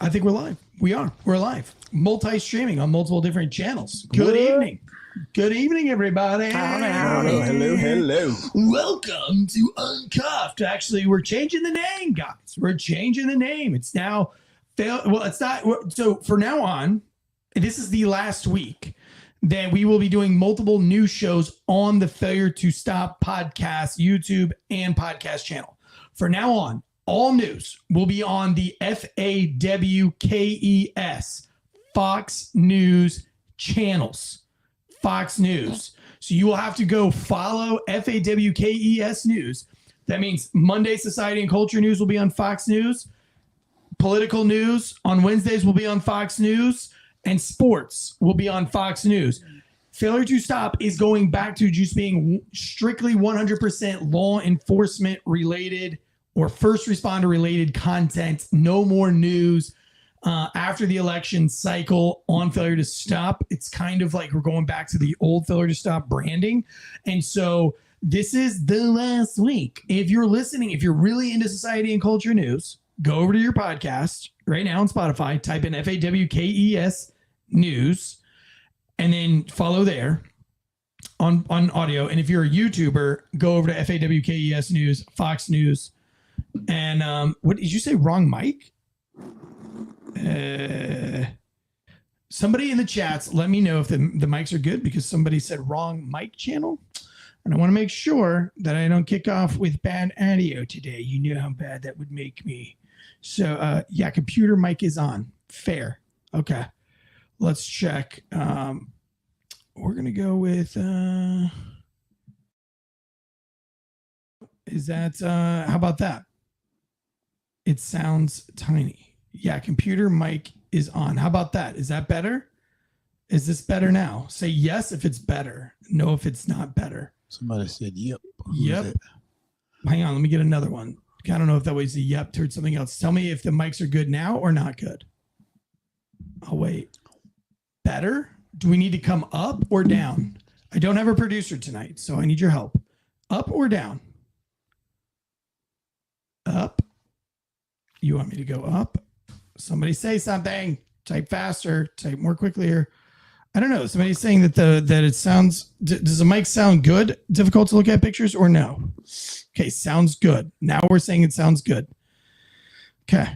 I think we're live. We are. We're live. Multi-streaming on multiple different channels. Good evening. Good evening, everybody. Hello. Welcome to Uncuffed. Actually, we're changing the name, guys. We're changing the name. It's now, well, it's not. So for now on, this is the last week that we will be doing multiple news shows on the Failure to Stop podcast, YouTube, and podcast channel. For now on, all news will be on the FAWKES Fox News channels. Fox News. So you will have to go follow FAWKES News. That means Monday Society and Culture News will be on Fox News. Political news on Wednesdays will be on Fox News. And sports will be on Fox News. Failure to Stop is going back to just being strictly 100% law enforcement related or first responder related content. No more news after the election cycle on Failure to Stop. It's kind of like we're going back to the old Failure to Stop branding. And so this is the last week. If you're listening, if you're really into society and culture news, go over to your podcast right now on Spotify, type in FAWKES News, and then follow there on audio. And if you're a YouTuber, go over to FAWKES News, Fox News. And what did you say? Wrong mic? Somebody in the chats, let me know if the mics are good, because somebody said wrong mic channel. And I want to make sure that I don't kick off with bad audio today. You know how bad that would make me. So, yeah, computer mic is on. Fair. Okay. Let's check. We're going to go with, is that, how about that? It sounds tiny. Yeah, computer mic is on. How about that? Is that better? Is this better now? Say yes if it's better. No if it's not better. Somebody said yep. Yep. Hang on, let me get another one. I don't know if that was a yep towards something else. Tell me if the mics are good now or not good. I'll wait. Better? Do we need to come up or down? I don't have a producer tonight, so I need your help. Up or down? Up. You want me to go up? Somebody say something. Type faster. Type more quickly here. I don't know. Somebody's saying that that it sounds. Does the mic sound good? Difficult to look at pictures or no? Okay, sounds good. Now we're saying it sounds good. Okay.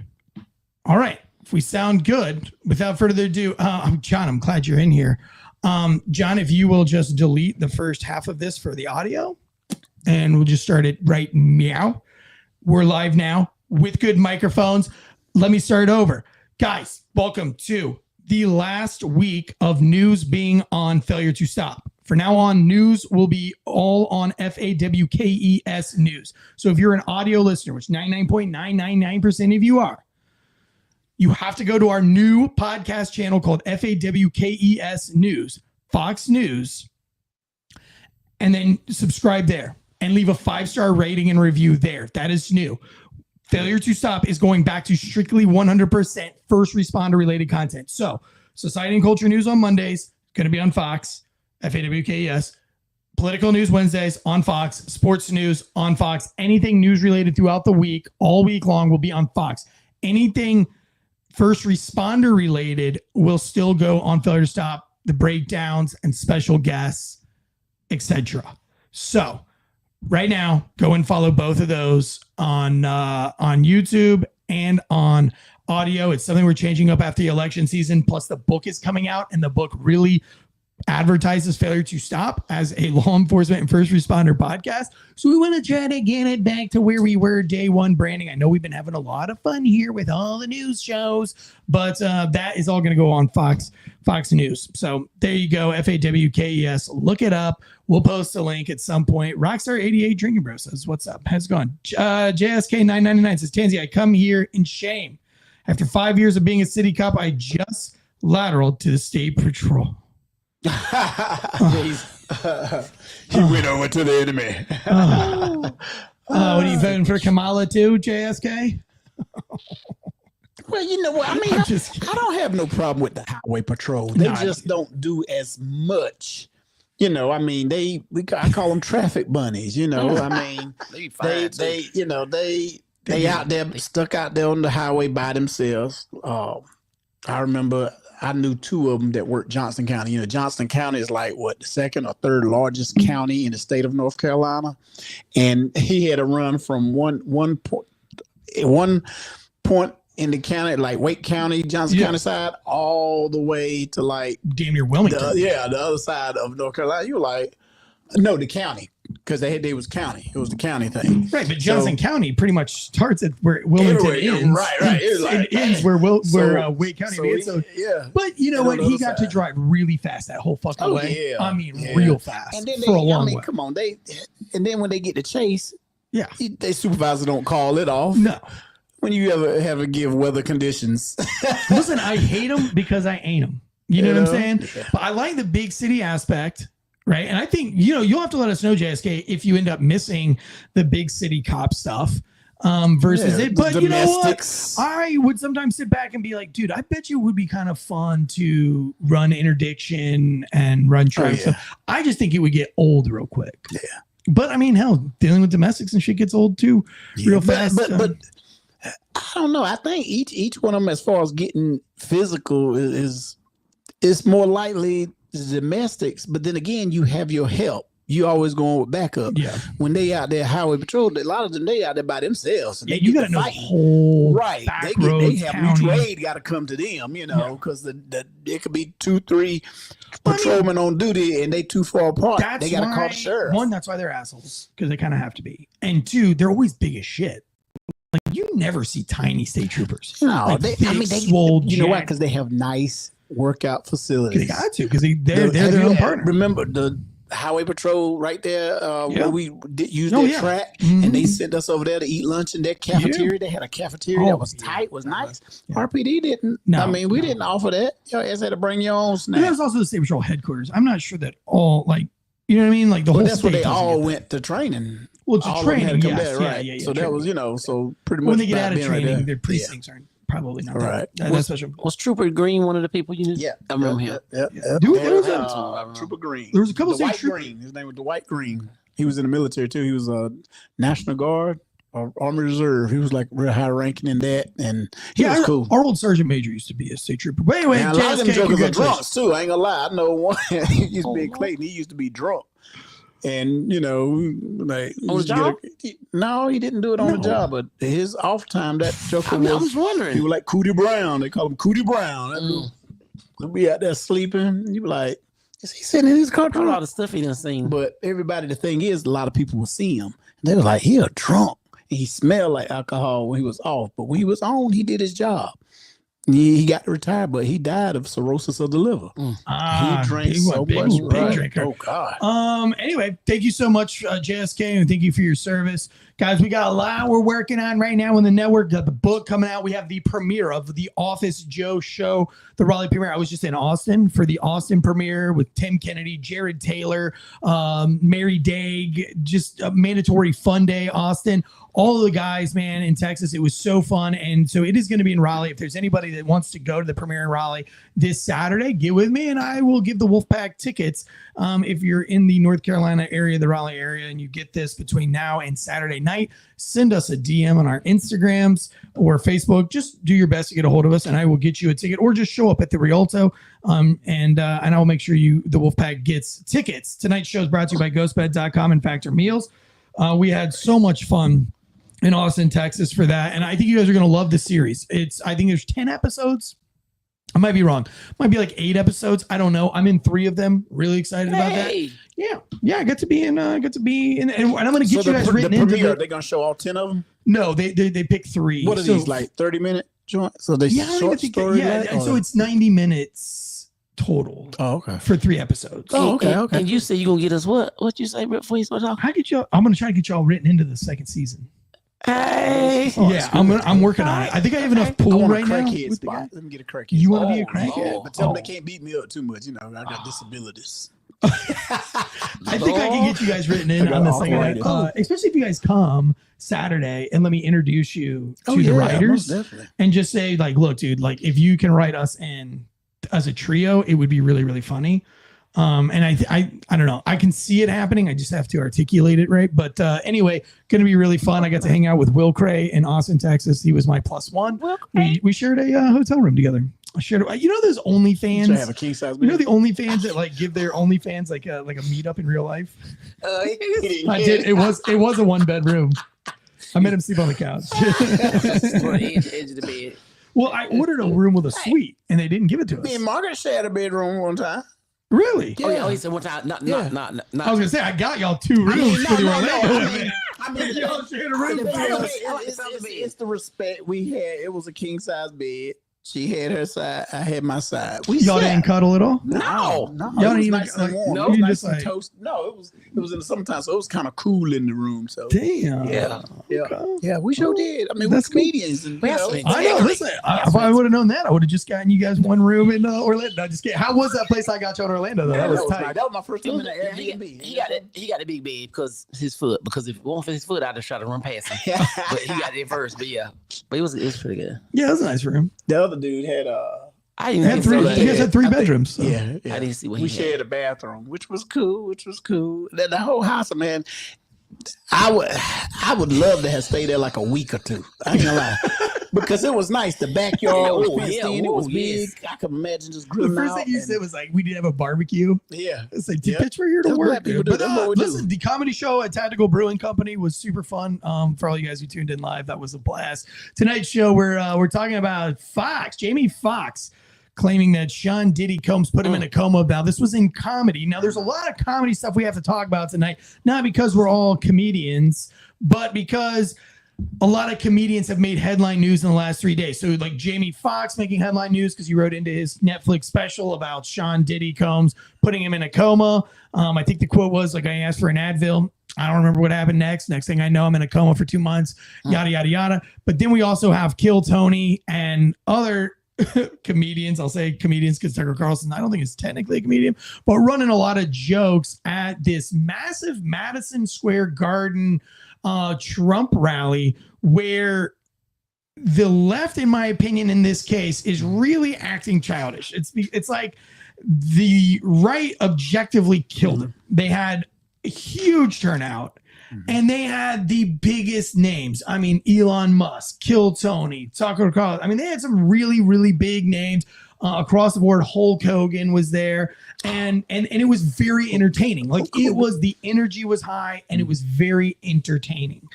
All right. If we sound good, without further ado, John, I'm glad you're in here. John, if you will just delete the first half of this for the audio, and we'll just start it right meow. We're live now with good microphones. Let me start over. Guys, welcome to the last week of news being on Failure to Stop. For now on, news will be all on FAWKES News. So if you're an audio listener, which 99.999% of you are, you have to go to our new podcast channel called FAWKES News, Fox News, and then subscribe there and leave a 5-star rating and review there. That is new. Failure to Stop is going back to strictly 100% first responder related content. So society and culture news on Mondays, going to be on Fox, FAWKES. Political news Wednesdays on Fox, sports news on Fox. Anything news related throughout the week, all week long, will be on Fox. Anything first responder related will still go on Failure to Stop, the breakdowns and special guests, etc. So right now, go and follow both of those on YouTube and on audio. It's something we're changing up after the election season. Plus, the book is coming out, and the book really advertises Failure to Stop as a law enforcement and first responder podcast. So we want to try to get it back to where we were day one branding. I know we've been having a lot of fun here with all the news shows, but that is all going to go on Fox News. So there you go, FAWKES. Look it up. We'll post a link at some point. Rockstar88 Drinking Bro says, what's up? How's it going? JSK999 says, Tansy, I come here in shame. After 5 years of being a city cop, I just lateraled to the state patrol. He went over to the enemy. What are you voting for, Kamala too, JSK? Well, you know what? I mean, I don't have no problem with the highway patrol. They just don't do as much. You know, I mean, I call them traffic bunnies. You know, I mean, they They out there, stuck out there on the highway by themselves. I remember I knew two of them that worked Johnson County. You know, Johnson County is like what, the second or third largest county in the state of North Carolina, and he had to run from one point in the county, like Wake County, Johnson County side, all the way to like damn near Wilmington. The other side of North Carolina. You were like, no, the county, because they was county. It was the county thing, right? But Johnson County pretty much starts at where Wilmington ends, right? It ends where Wake County ends. So, but you know what? He got to drive really fast that whole fucking way. Yeah, I mean, real fast and then for a long way. Come on, and then when they get to Chase, they supervisor don't call it off. No. When you ever have to give weather conditions. Listen, I hate them because I ain't them. You know what I'm saying? Yeah. But I like the big city aspect, right? And I think, you'll have to let us know, JSK, if you end up missing the big city cop stuff versus it. But you know what? I would sometimes sit back and be like, dude, I bet you it would be kind of fun to run interdiction and run track stuff. I just think it would get old real quick. Yeah. But I mean, hell, dealing with domestics and shit gets old too real fast. But I don't know. I think each one of them, as far as getting physical, is more likely domestics. But then again, you have your help. You always going with backup. Yeah. When they out there highway patrol, a lot of them they out there by themselves. And you got to know the whole right. They have mutual aid got to come to them. Because it could be 2-3 patrolmen on duty and they too far apart. They got to call the sheriff. One, that's why they're assholes, because they kind of have to be. And two, they're always big as shit. Like, you never see tiny state troopers. No, like they know why? Because they have nice workout facilities. They got to, because they're their own partner. Remember the highway patrol right there where we use their track, and they sent us over there to eat lunch in their cafeteria. Yeah. They had a cafeteria that was tight, was nice. Yeah. RPD didn't. No, we didn't offer that. Your ass had to bring your own snack. There's also the state patrol headquarters. I'm not sure that all, like, you know what I mean? Like the whole that's where they all went to training. Well, to training, yes. Right. Yeah. So that was, so pretty much when they get out of training, their precincts aren't probably not right. That's special. Was Trooper Green one of the people you knew? Yeah, I remember him. Dude, there was Trooper Green. There was a couple of Dwight Green. His name was Dwight Green. He was in the military too. He was a National Guard or Army Reserve. He was like real high ranking in that, and he was cool. Our old Sergeant Major used to be a state trooper. But anyway, a lot of them jokers are drunks too. I ain't gonna lie. I know one. He used to be in Clayton. He used to be drunk. And like on the job? No, he didn't do it on the job. But his off time, that joker I was wondering. He was like Cootie Brown. They call him Cootie Brown. He'll be out there sleeping. You be like, is he sitting in his car? A lot of stuff he done seen. But everybody, the thing is, a lot of people will see him. And they were like, he a drunk. And he smelled like alcohol when he was off. But when he was on, he did his job. He got to retire, but he died of cirrhosis of the liver. He drank so much. Big drinker. Oh God. Anyway, thank you so much, JSK, and thank you for your service, guys. We got a lot we're working on right now on the network. Got the book coming out. We have the premiere of the Office Joe show, the Raleigh premiere. I was just in Austin for the Austin premiere with Tim Kennedy, Jared Taylor, Mary Daig. Just a mandatory fun day, Austin. All of the guys, man, in Texas. It was so fun. And so it is going to be in Raleigh. If there's anybody that wants to go to the premiere in Raleigh this Saturday, get with me and I will give the Wolfpack tickets. If you're in the North Carolina area, the Raleigh area, and you get this between now and Saturday night, send us a DM on our Instagrams or Facebook. Just do your best to get a hold of us and I will get you a ticket, or just show up at the Rialto. And I will make sure the Wolfpack gets tickets. Tonight's show is brought to you by ghostbed.com and Factor Meals. We had so much fun in Austin, Texas for that. And I think you guys are going to love the series. I think there's 10 episodes. I might be wrong. Might be like 8 episodes. I don't know. I'm in 3 of them. Really excited about that. Yeah. I got to be in, and I'm going to get you guys written into the. Are they going to show all 10 of them? No, they pick 3. What are these, like 30-minute joints? So they short story? And so it's 90 minutes total. Oh, okay. For 3 episodes. Oh, okay. And you say you're going to get us what you say before you start talking? I'm going to try to get y'all written into the second season. Hey. I'm working on it. I think I have enough pool right now. Let me get a crackhead. You want to be a crackhead? But tell them they can't beat me up too much. I got disabilities. I think I can get you guys written in on the second night. Especially if you guys come Saturday and let me introduce you to the writers and just say, like, look, dude, like if you can write us in as a trio, it would be really, really funny. And I don't know. I can see it happening. I just have to articulate it right. But anyway, going to be really fun. I got to hang out with Will Cray in Austin, Texas. He was my +1. We shared a hotel room together. I shared. You know those OnlyFans. Have a king size. You know the OnlyFans that like give their OnlyFans like a meetup in real life. I did. It was a 1-bedroom. I made him sleep on the couch. Edge of the bed. Well, I ordered a room with a suite, and they didn't give it to us. Me and Margaret shared a bedroom one time. Really? Yeah. Oh, he said one time. Not. I was gonna say I got y'all 2 rooms for the Orlando. I mean, y'all shared a room. It's the respect we had. It was a king size bed. She had her side. I had my side. Y'all didn't cuddle at all? No. Y'all didn't even nice and warm. No, It was you nice just and like toast. No, it was in the summertime, so it was kind of cool in the room. So damn. Yeah. Okay. Yeah, we sure did. I mean, That's we're comedians, and I know. Listen, if I would have known that, I would have just gotten you guys 1 room in Orlando. No, just kidding. How was that place I got you in Orlando? Though that was tight. That was my first time in the Airbnb. He got a big bed because his foot. Because if it wasn't for his foot, I'd have tried to run past him. But he got it first. But it was pretty good. Yeah, it was a nice room. The other dude had I didn't had 3. You guys had 3 bedrooms. So. Yeah, I didn't see what we shared a bathroom, which was cool. The whole house, man. I would love to have stayed there like a week or 2. I ain't gonna lie. Because it was nice. The backyard was fenced in. It was big. I could imagine just grilling out. The first thing you said was like, we did have a barbecue. Yeah. It's like, bitch, we're here to work. But listen, the comedy show at Tactical Brewing Company was super fun. For all you guys who tuned in live, that was a blast. Tonight's show, we're talking about Jamie Foxx, claiming that Sean Diddy Combs put him in a coma. Now, this was in comedy. Now, there's a lot of comedy stuff we have to talk about tonight, not because we're all comedians, but because a lot of comedians have made headline news in the last 3 days. So like Jamie Foxx making headline news because he wrote into his Netflix special about Sean Diddy Combs putting him in a coma. I think the quote was like, I asked for an Advil. I don't remember what happened next. Next thing I know, I'm in a coma for 2 months, yada, yada, yada. But then we also have Kill Tony and other comedians. I'll say comedians because Tucker Carlson, I don't think is technically a comedian, but running a lot of jokes at this massive Madison Square Garden Trump rally where the left, in my opinion, in this case is really acting childish. It's like the right objectively killed him. They had a huge turnout and they had the biggest names. I mean, Elon Musk, Kill Tony, Tucker Carlson. I mean, they had some really, really big names across the board. Hulk Hogan was there, and it was very entertaining. Like the energy was high and it was very entertaining.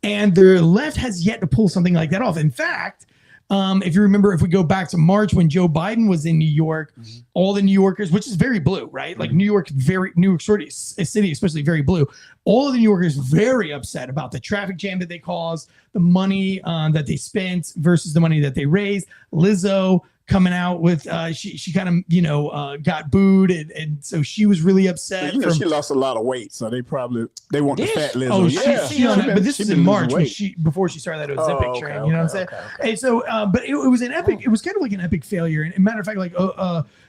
And the left has yet to pull something like that off. In fact, if you remember, if we go back to March when Joe Biden was in New York, all the New Yorkers, which is very blue, right? Like New York City, especially very blue. All of the New Yorkers very upset about the traffic jam that they caused, the money that they spent versus the money that they raised. Lizzo coming out with she kind of got booed and so she was really upset. She lost a lot of weight, so they want the fat Lizzo. Oh, but this is in March when before she started that Ozempic train. You know what I'm saying? And so, but it was an epic. It was kind of like an epic failure. And matter of fact, like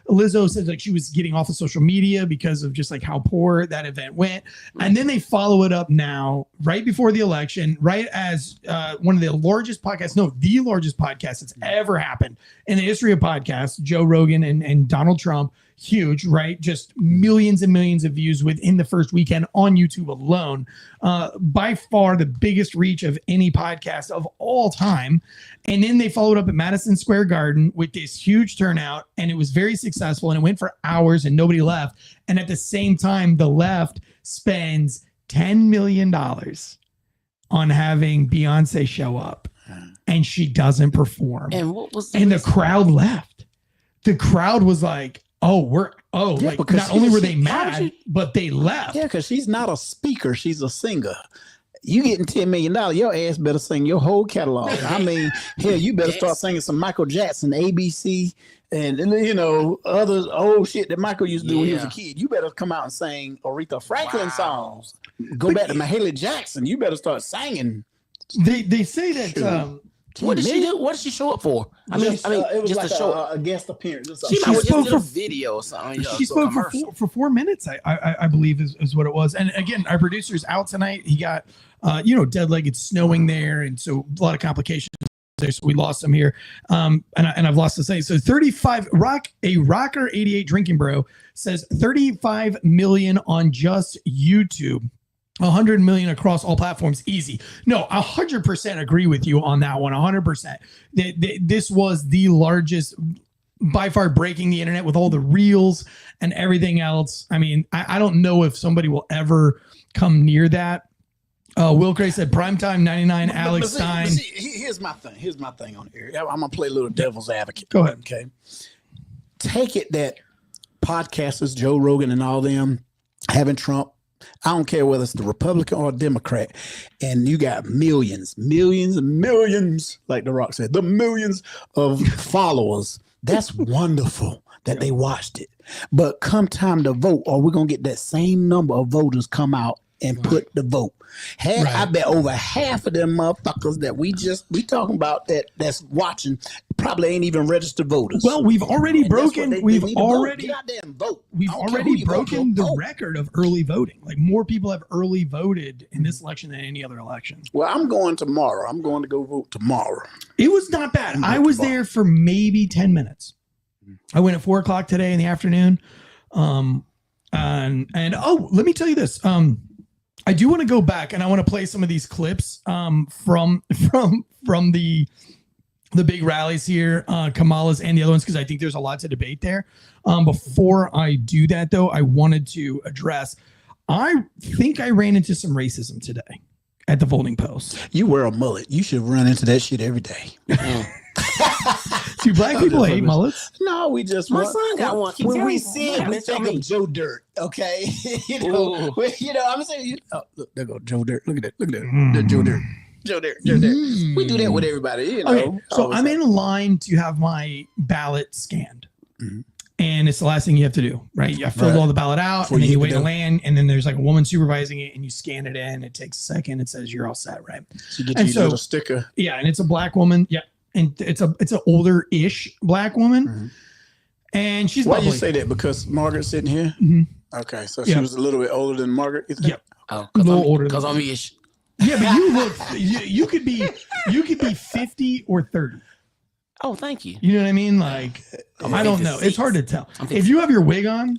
Lizzo said, like she was getting off of social media because of just like how poor that event went. And then they follow it up now, right before the election, right as one of the largest podcasts, the largest podcast that's ever happened in the history of podcasts, Joe Rogan and Donald Trump. Huge, right? Just millions and millions of views within the first weekend on YouTube alone. By far the biggest reach of any podcast of all time. And then they followed up at Madison Square Garden with this huge turnout, and it was very successful, and it went for hours and nobody left. And at the same time, the left spends $10 million on having Beyonce show up, and she doesn't perform. And what was the crowd left. The crowd was like, because not only were they mad, but they left. Yeah, because she's not a speaker, she's a singer. You getting $10 million, your ass better sing your whole catalog. I mean, hell, you better start singing some Michael Jackson, ABC, and other old shit that Michael used to do when he was a kid. You better come out and sing Aretha Franklin songs. Go back to Mahalia Jackson. You better start singing. They say that. What did she do? What did she show up for? I mean, it was just like to show a guest appearance. She spoke for video or something. She spoke for 4 minutes, I believe is what it was. And again, our producer's out tonight. He got, dead leg. It's snowing there, and so a lot of complications So we lost him here. And I've lost the thing. So 35 rocker 88 drinking bro says 35 million on just YouTube. 100 million across all platforms, easy. No, 100% agree with you on that one. 100%. This was the largest, by far, breaking the internet with all the reels and everything else. I mean, I don't know if somebody will ever come near that. Will Gray said primetime 99. Alex Stein. Here's my thing on here. I'm gonna play a little devil's advocate. Go ahead. Okay. Take it that podcasters, Joe Rogan and all them, having Trump. I don't care whether it's the Republican or Democrat, and you got millions, like The Rock said, the millions of followers. That's wonderful that they watched it. But come time to vote, are we gonna get that same number of voters come out and put the vote? I bet over half of them motherfuckers that we talking about that's watching probably ain't even registered voters. Well, we've already broken the record of early voting. Like, more people have early voted in this election than any other election. Well, I'm going tomorrow. I'm going to go vote tomorrow. It was not bad. I was there for maybe 10 minutes. I went at 4:00 today in the afternoon. And let me tell you this. I do want to go back and I want to play some of these clips from the big rallies here, Kamala's and the other ones, because I think there's a lot to debate there. Before I do that, though, I wanted to address, I think I ran into some racism today at the voting post. You wear a mullet. You should run into that shit every day. Do black people hate mullets? No, we just my son got one. When we see it, we think of Joe Dirt. Okay, I'm saying, look, there go Joe Dirt. Look at that. The Joe Dirt. Joe Dirt. We do that with everybody. Okay, so I'm in line to have my ballot scanned, and it's the last thing you have to do, right? You filled all the ballot out, and then you wait to land, and then there's like a woman supervising it, and you scan it in. It takes a second. It says you're all set, right? So you get your little sticker. Yeah, and it's a black woman. Yeah. And it's an older-ish black woman, and she's. Why bubbly. you say that? Because Margaret's sitting here. Okay, so she was a little bit older than Margaret. You think? Yep, a little older. Because I'm ish. Yeah, but you look. You could be 50 or 30. Oh, thank you. You know what I mean? Like, I don't know. It's hard to tell. If you have your wig on,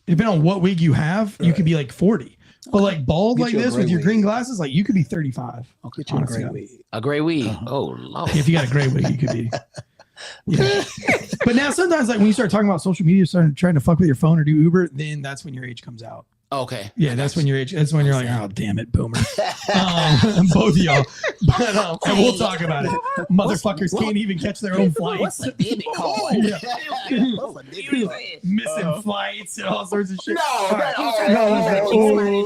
depending on what wig you have, you could be like 40. But like bald like this with your green glasses, like you could be 35. I'll get you a gray wig. A gray wig. Oh, Lord. If you got a gray wig, you could be. Yeah. But now sometimes, like when you start talking about social media, start trying to fuck with your phone or do Uber, then that's when your age comes out. Okay. Yeah, that's when your age. That's when you're like, oh damn it, boomer. Both of y'all. But and we'll talk about it. Motherfuckers can't even catch their own flights. What's a debit card? Missing flights and all sorts of shit.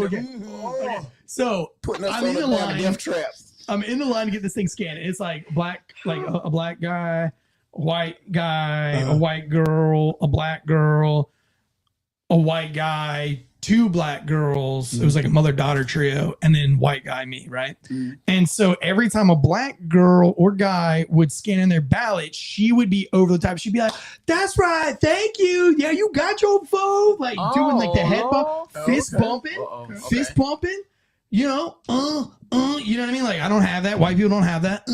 Okay. So Putting us I'm on in the a damn line. death trap. I'm in the line to get this thing scanned. It's like black, like a black guy, white guy, a white girl, a black girl, a white guy, two black girls. It was like a mother-daughter trio, and then white guy, me, right? And so every time a black girl or guy would scan in their ballot, she would be over the top. She'd be like, "That's right, thank you. Yeah, you got your vote." Like doing like the head bump, fist bumping, fist pumping. You know, you know what I mean? Like, I don't have that. White people don't have that.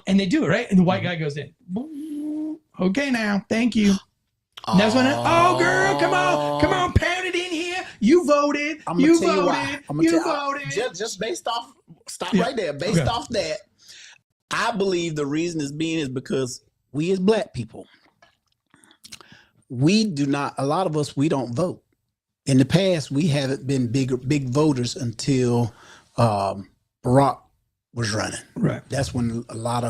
And they do it, right? And the white guy goes in. Okay, now, thank you. And that's when, oh, girl, come on, pound it in here. You voted. You voted. Just based off, right there. Based off that, I believe the reason it's being is because we as black people, we do not, a lot of us, we don't vote. In the past, we haven't been big voters until Barack was running. Right. That's when a lot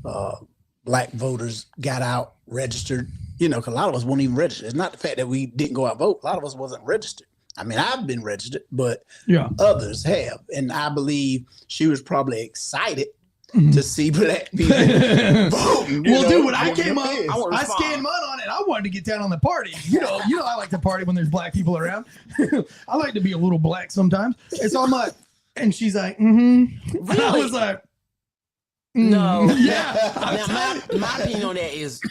of black voters got out, registered. You know, because a lot of us won't even register. It's not the fact that we didn't go out and vote. A lot of us wasn't registered. I mean, I've been registered, but others have. And I believe she was probably excited to see black people voting. Well, dude, when I came up, I scanned mud on it. I wanted to get down on the party. You know, I like to party when there's black people around. I like to be a little black sometimes. It's all my, and she's like, Really? I was like, no. Yeah. Now, my opinion on that is,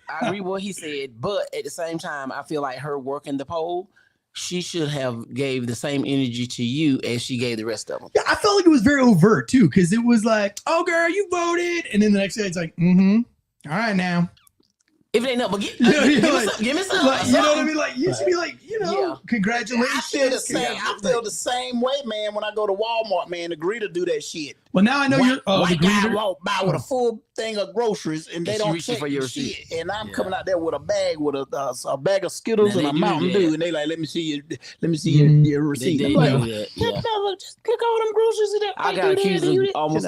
I agree with what he said, but at the same time, I feel like her working the poll she should have gave the same energy to you as she gave the rest of them. Yeah, I felt like it was very overt too, because it was like, "Oh, girl, you voted," and then the next day it's like, "All right now." If it ain't nothing, but give me some. Like, you know what I mean? Like, you should be like, congratulations. I feel the same. I feel the same way, man. When I go to Walmart, man, the greeter do that shit. Well, now I know you're. Oh, white the guy greeter walk by with a full thing of groceries, and they don't check for your shit. receipt. And I'm coming out there with a bag with a bag of Skittles and a Mountain Dew, and they like, let me see your receipt. They I'm like, do that. Yeah. just look all them groceries. I got accused of almost,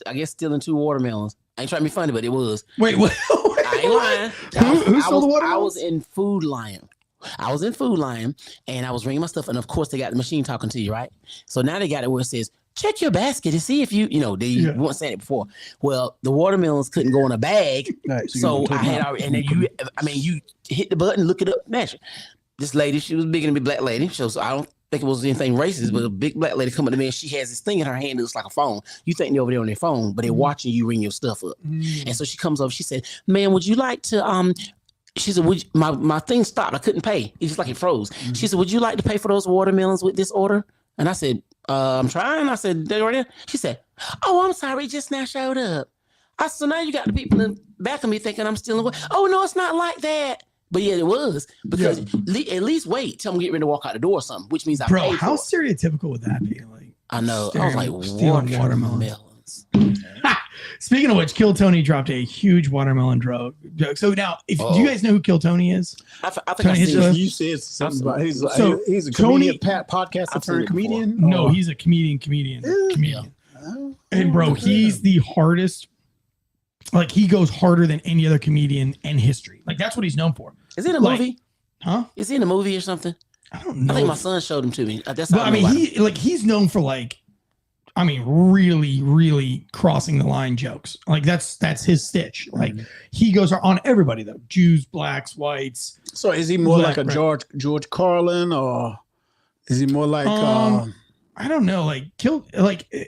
I guess, stealing 2 watermelons. I ain't trying to be funny, but it was. Wait, what? I ain't lying. Who stole the watermelons? I was in Food Lion. And I was ringing my stuff, and of course they got the machine talking to you, right? So now they got it where it says, check your basket to see if they weren't saying it before. Well, the watermelons couldn't go in a bag, right, so I had already, and then you hit the button, look it up, match it. This lady, she was big and a big black lady, so I don't think it was anything racist, but a big black lady coming to me and she has this thing in her hand that looks like a phone. You think they're over there on their phone, but they're watching you ring your stuff up. And so she comes over, she said, "Ma'am, would you like to she said, my thing stopped. I couldn't pay. It's just like it froze. She said, "Would you like to pay for those watermelons with this order?" And I said, "I'm trying." I said, "They're right there." She said, "Oh, I'm sorry, it just now showed up." I said, "So now you got the people in the back of me thinking I'm stealing." "Oh, no, it's not like that." But yeah, it was, because at least wait till I'm getting ready to walk out the door or something, which means I paid for how it. stereotypical would that be? Like, I know. I was like, watermelons. Speaking of which, Kill Tony dropped a huge watermelon joke. So now, do you guys know who Kill Tony is? I think Tony you said something about he's a comedian, podcaster turned comedian. No, he's a comedian. And bro, he's the hardest. Like, he goes harder than any other comedian in history. Like, that's what he's known for. Is he in a movie? Huh? Is he in a movie or something? I don't know. I think my son showed him to me. That's but I mean, he's known for really, really crossing the line jokes. Like, that's his stitch. Like, he goes on everybody though. Jews, blacks, whites. So is he more like a George Carlin, or is he more like I don't know,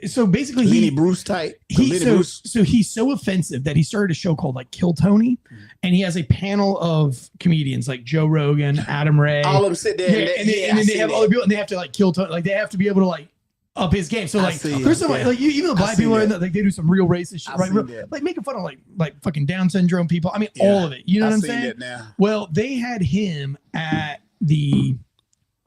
so basically Lenny Bruce type? So he's so offensive that he started a show called like Kill Tony, and he has a panel of comedians like Joe Rogan, Adam Ray. All of them sit there, and then they have other people, and they have to like kill Tony. Like, they have to be able to like up his game. So like, there's some like even the black people are in that, like, they do some real racist shit, right? Like making fun of like fucking Down syndrome people. I mean, all of it. You know what I'm saying? Well, they had him at the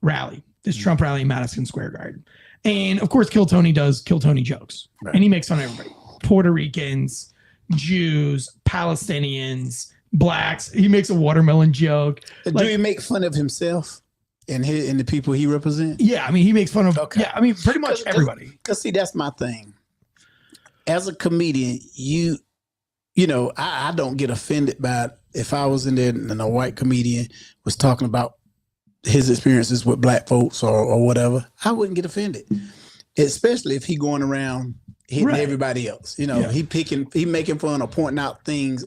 rally, this Trump rally in Madison Square Garden. And of course, Kill Tony does Kill Tony jokes, and he makes fun of everybody: Puerto Ricans, Jews, Palestinians, blacks. He makes a watermelon joke. Do he make fun of himself and the people he represents? Yeah, I mean, he makes fun of. Okay. Yeah, I mean, pretty much everybody. Because see, that's my thing. As a comedian, you know, I don't get offended by it. If I was in there and a white comedian was talking about his experiences with black folks or whatever, I wouldn't get offended, especially if he going around hitting everybody else. You know, he making fun or pointing out things,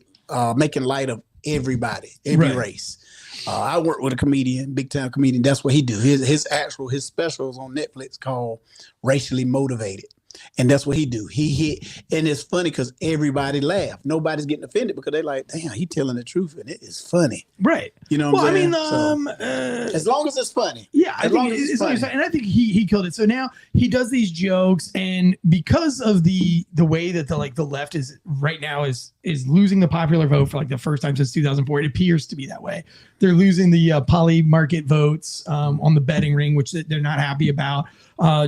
making light of everybody, every race. I work with a comedian, big time comedian. That's what he do. His specials on Netflix called Racially Motivated. And that's what he do. He hit, and it's funny because everybody laugh. Nobody's getting offended because they're like, "Damn, he telling the truth, and it is funny." Right. You know what I'm saying? As long as it's funny. Yeah, I think it's funny. And I think he killed it. So now he does these jokes, and because of the way that the left is right now is losing the popular vote for like the first time since 2004. It appears to be that way. They're losing the poly market votes on the betting ring, which they're not happy about.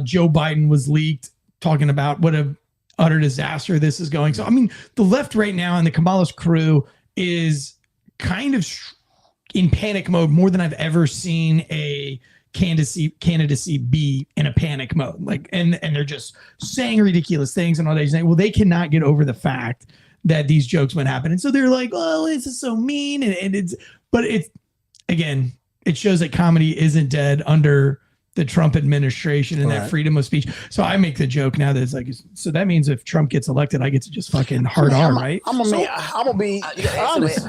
Joe Biden was leaked, talking about what a utter disaster this is going. So, I mean, the left right now and the Kamala's crew is kind of in panic mode more than I've ever seen a candidacy be in a panic mode. Like, and they're just saying ridiculous things and all that. Well, they cannot get over the fact that these jokes would happen. And so they're like, "Oh, this is so mean." But again, it shows that comedy isn't dead under the Trump administration and that freedom of speech. So I make the joke now that it's like, so that means if Trump gets elected, I get to just fucking hard on, right? I'm gonna be honest.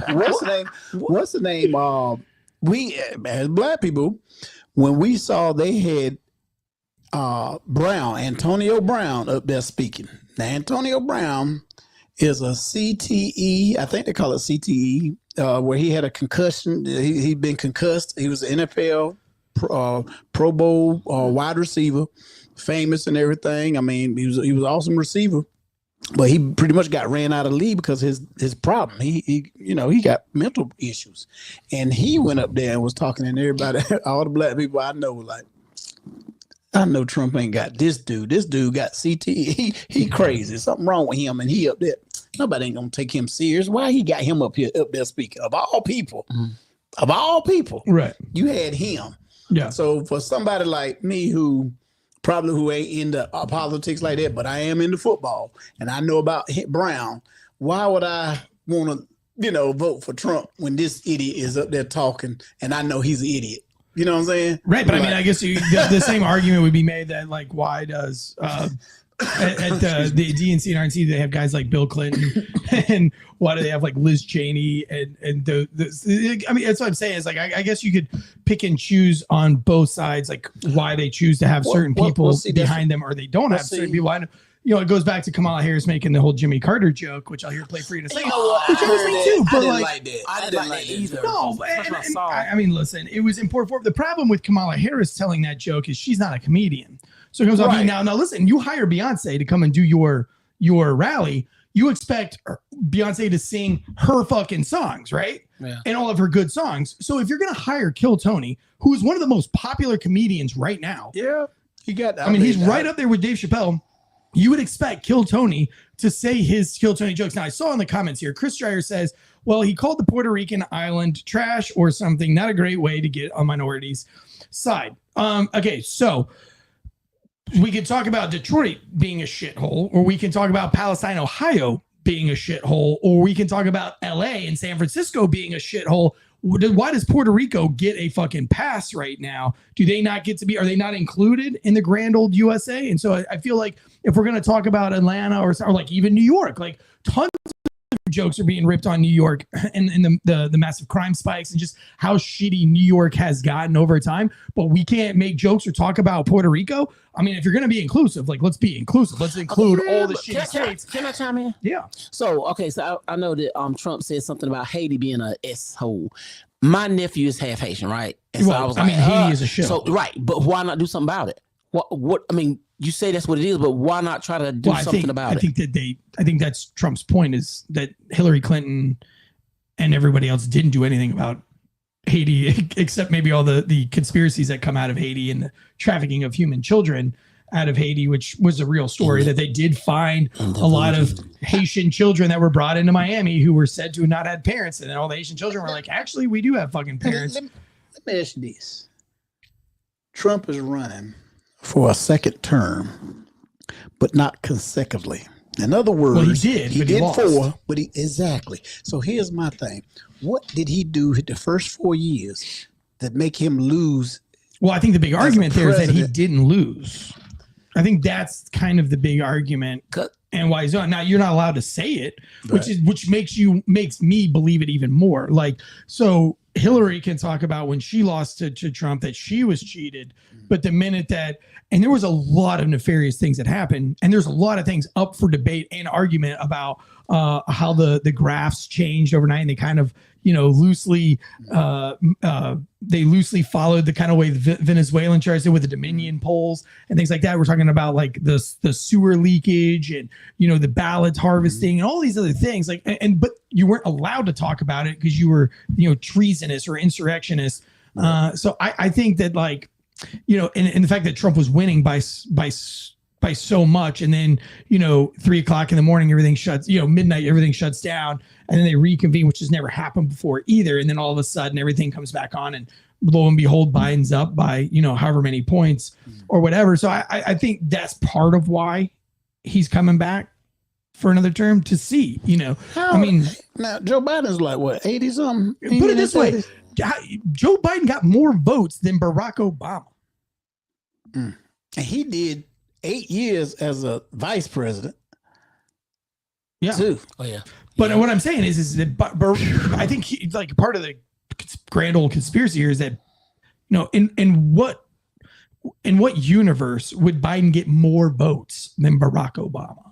What's the name? We as black people, when we saw they had Antonio Brown up there speaking. Now Antonio Brown is a CTE, I think they call it CTE, where he had a concussion. He'd been concussed. He was an NFL Pro Bowl wide receiver, famous and everything. I mean, he was an awesome receiver, but he pretty much got ran out of the league because his problem. He got mental issues, and he went up there and was talking to everybody, all the black people I know, like, I know Trump ain't got this dude. This dude got CT. He crazy. Something wrong with him, and he up there. Nobody ain't gonna take him serious. Why he got him up there speaking? Of all people, right? You had him. Yeah. So for somebody like me who ain't into politics like that, but I am into football and I know about Brown, why would I want to, vote for Trump when this idiot is up there talking and I know he's an idiot? You know what I'm saying? Right. But I mean, I guess the same argument would be made that, like, why does at the DNC and RNC they have guys like Bill Clinton, and why do they have like Liz Cheney and I mean, that's what I'm saying is, like, I guess you could pick and choose on both sides, like why they choose to have certain people behind them or they don't have certain people. It goes back to Kamala Harris making the whole Jimmy Carter joke, which I'll hear play for you in a second. Which I was too, but I didn't like that either. No, I mean, listen, it was important for the problem with Kamala Harris telling that joke is she's not a comedian. So it goes off now. Listen, you hire Beyonce to come and do your rally. You expect Beyonce to sing her fucking songs, right? Yeah. And all of her good songs. So if you're gonna hire Kill Tony, who is one of the most popular comedians right now, he's right up there with Dave Chappelle. You would expect Kill Tony to say his Kill Tony jokes. Now, I saw in the comments here, Chris Dreyer says, well, he called the Puerto Rican island trash or something. Not a great way to get on minorities' side. Okay, so we could talk about Detroit being a shithole, or we can talk about Palestine, Ohio being a shithole, or we can talk about LA and San Francisco being a shithole. Why does Puerto Rico get a fucking pass right now? Do they not get to be, are they not included in the grand old USA? And so I feel like if we're going to talk about Atlanta or like even New York, like tons of jokes are being ripped on New York and the massive crime spikes and just how shitty New York has gotten over time. But we can't make jokes or talk about Puerto Rico. I mean, if you're going to be inclusive, like, let's be inclusive. Let's include all the shitty states. Can I chime in? Yeah. So I know that Trump said something about Haiti being a S-hole. My nephew is half Haitian, right? And so I was like, Haiti is a shit. So right, but why not do something about it? What I mean, you say that's what it is, but why not try to do something about it? I think that's Trump's point, is that Hillary Clinton and everybody else didn't do anything about Haiti, except maybe all the conspiracies that come out of Haiti and the trafficking of human children out of Haiti, which was a real story, that they did find a lot of Haitian children that were brought into Miami who were said to have not had parents. And then all the Haitian children were like, actually, we do have fucking parents. Let me ask you this. Trump is running for a second term, but not consecutively. In other words, he did 4, but exactly. So here's my thing. What did he do the first 4 years that make him lose? Well, I think the big argument there is that he didn't lose. I think that's kind of the big argument, and why he's on. Now, you're not allowed to say it, which makes me believe it even more. Like, so Hillary can talk about when she lost to Trump that she was cheated, but the minute that, and there was a lot of nefarious things that happened, and there's a lot of things up for debate and argument about how the graphs changed overnight, and they kind of loosely followed the kind of way the Venezuelan charts did with the Dominion polls and things like that. We're talking about like the sewer leakage and the ballots harvesting and all these other things. Like, but you weren't allowed to talk about it because you were treasonous or insurrectionist. So I think that, like, and the fact that Trump was winning by so much, and then 3 o'clock in the morning everything shuts, midnight everything shuts down, and then they reconvene, which has never happened before either, and then all of a sudden everything comes back on, and lo and behold, Biden's up by however many points or whatever. So I think that's part of why he's coming back for another term, to see I mean, now Joe Biden's like what, 80 something? Put it this way, Joe Biden got more votes than Barack Obama. And he did 8 years as a vice president. Yeah. Too. Oh yeah. But what I'm saying is that I think like part of the grand old conspiracy here is that in what universe would Biden get more votes than Barack Obama?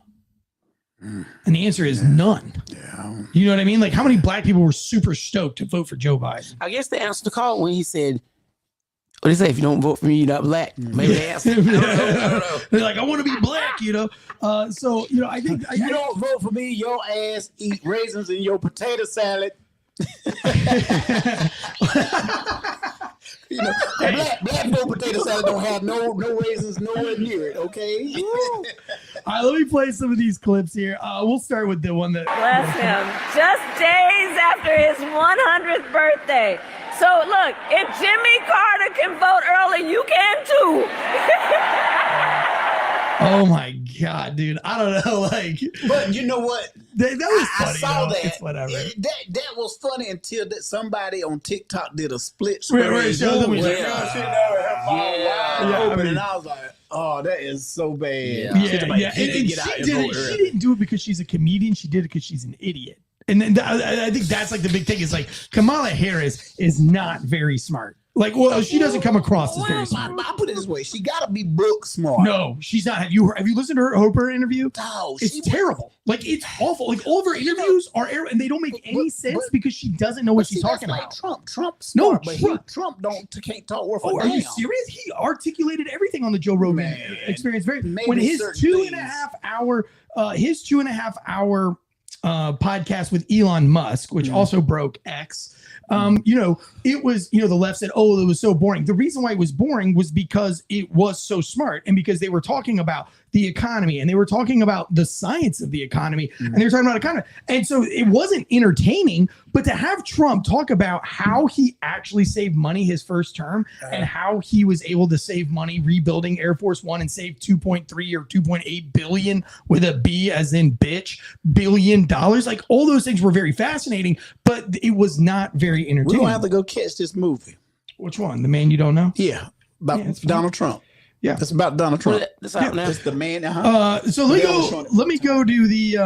And the answer is none. Yeah. You know what I mean? Like, how many black people were super stoked to vote for Joe Biden? I guess the answer to call when he said What do you say? If you don't vote for me, you're not black. Maybe they ask. I don't know. They're like, I want to be black, So, I think You don't vote for me, your ass eat raisins in your potato salad. Black bowl potato salad don't have no raisins nowhere near it, okay? All right, let me play some of these clips here. We'll start with the one that... Bless him. Just days after his 100th birthday. So, look, if Jimmy Carter can vote early, you can too. Oh, my God, dude. I don't know, But you know what? That was funny. I saw that. It's whatever. That was funny until that somebody on TikTok did a split screen. Right, show them. And I was like, oh, that is so bad. Yeah. And she didn't do it because she's a comedian. She did it because she's an idiot. And then I think that's the big thing is Kamala Harris is not very smart. She doesn't come across as very smart. I put it this way: she got to be book smart. No, she's not. Have you listened to her interview? No, it's terrible. It's awful. All of her interviews are and they don't make any sense because she doesn't know what she's talking about. Trump's smart, but Trump can't talk worth a damn. Are you serious? He articulated everything on the Joe Rogan Experience. When his 2.5 hour podcast with Elon Musk, which also broke X. It was, the left said, oh, it was so boring. The reason why it was boring was because it was so smart and because they were talking about the economy and they were talking about the science of the economy and they were talking about economy. And so it wasn't entertaining, but to have Trump talk about how he actually saved money his first term and how he was able to save money rebuilding Air Force One and save 2.3 or 2.8 billion with a B as in bitch, $1 billion. All those things were very fascinating, but it was not very entertaining. We're going to have to go catch this movie. Which one? The Man You Don't Know? Yeah. About Donald Trump. Yeah. It's about Donald Trump. That's out now. It's the man. So let me go to the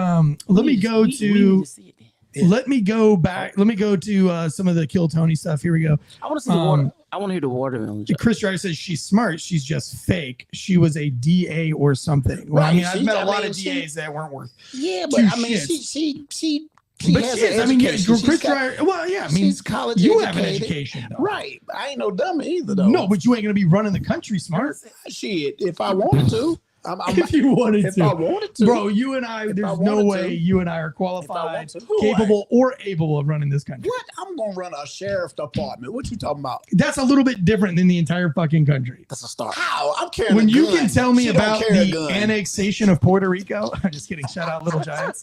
let me go to some of the Kill Tony stuff. Here we go. I want to see the water. I want to hear the watermelon joke. Chris Driver says she's smart. She's just fake. She was a DA or something. Well, Right. I've met a lot of DAs that weren't worth. Yeah, but she has an education. Chris Driver. Well, yeah. She's college you educated. have an education, though. Right? I ain't no dummy either, though. No, but you ain't gonna be running the country smart. Shit, if I wanted to. If you wanted to. If I wanted to. Bro, you and I, there's no way you and I are qualified, capable, or able of running this country. What? I'm going to run a sheriff's department. What you talking about? That's a little bit different than the entire fucking country. That's a start. How? I'm carrying When a you gun. can tell me She about don't carry a the gun. annexation of Puerto Rico. I'm just kidding. Shout out Little Giants.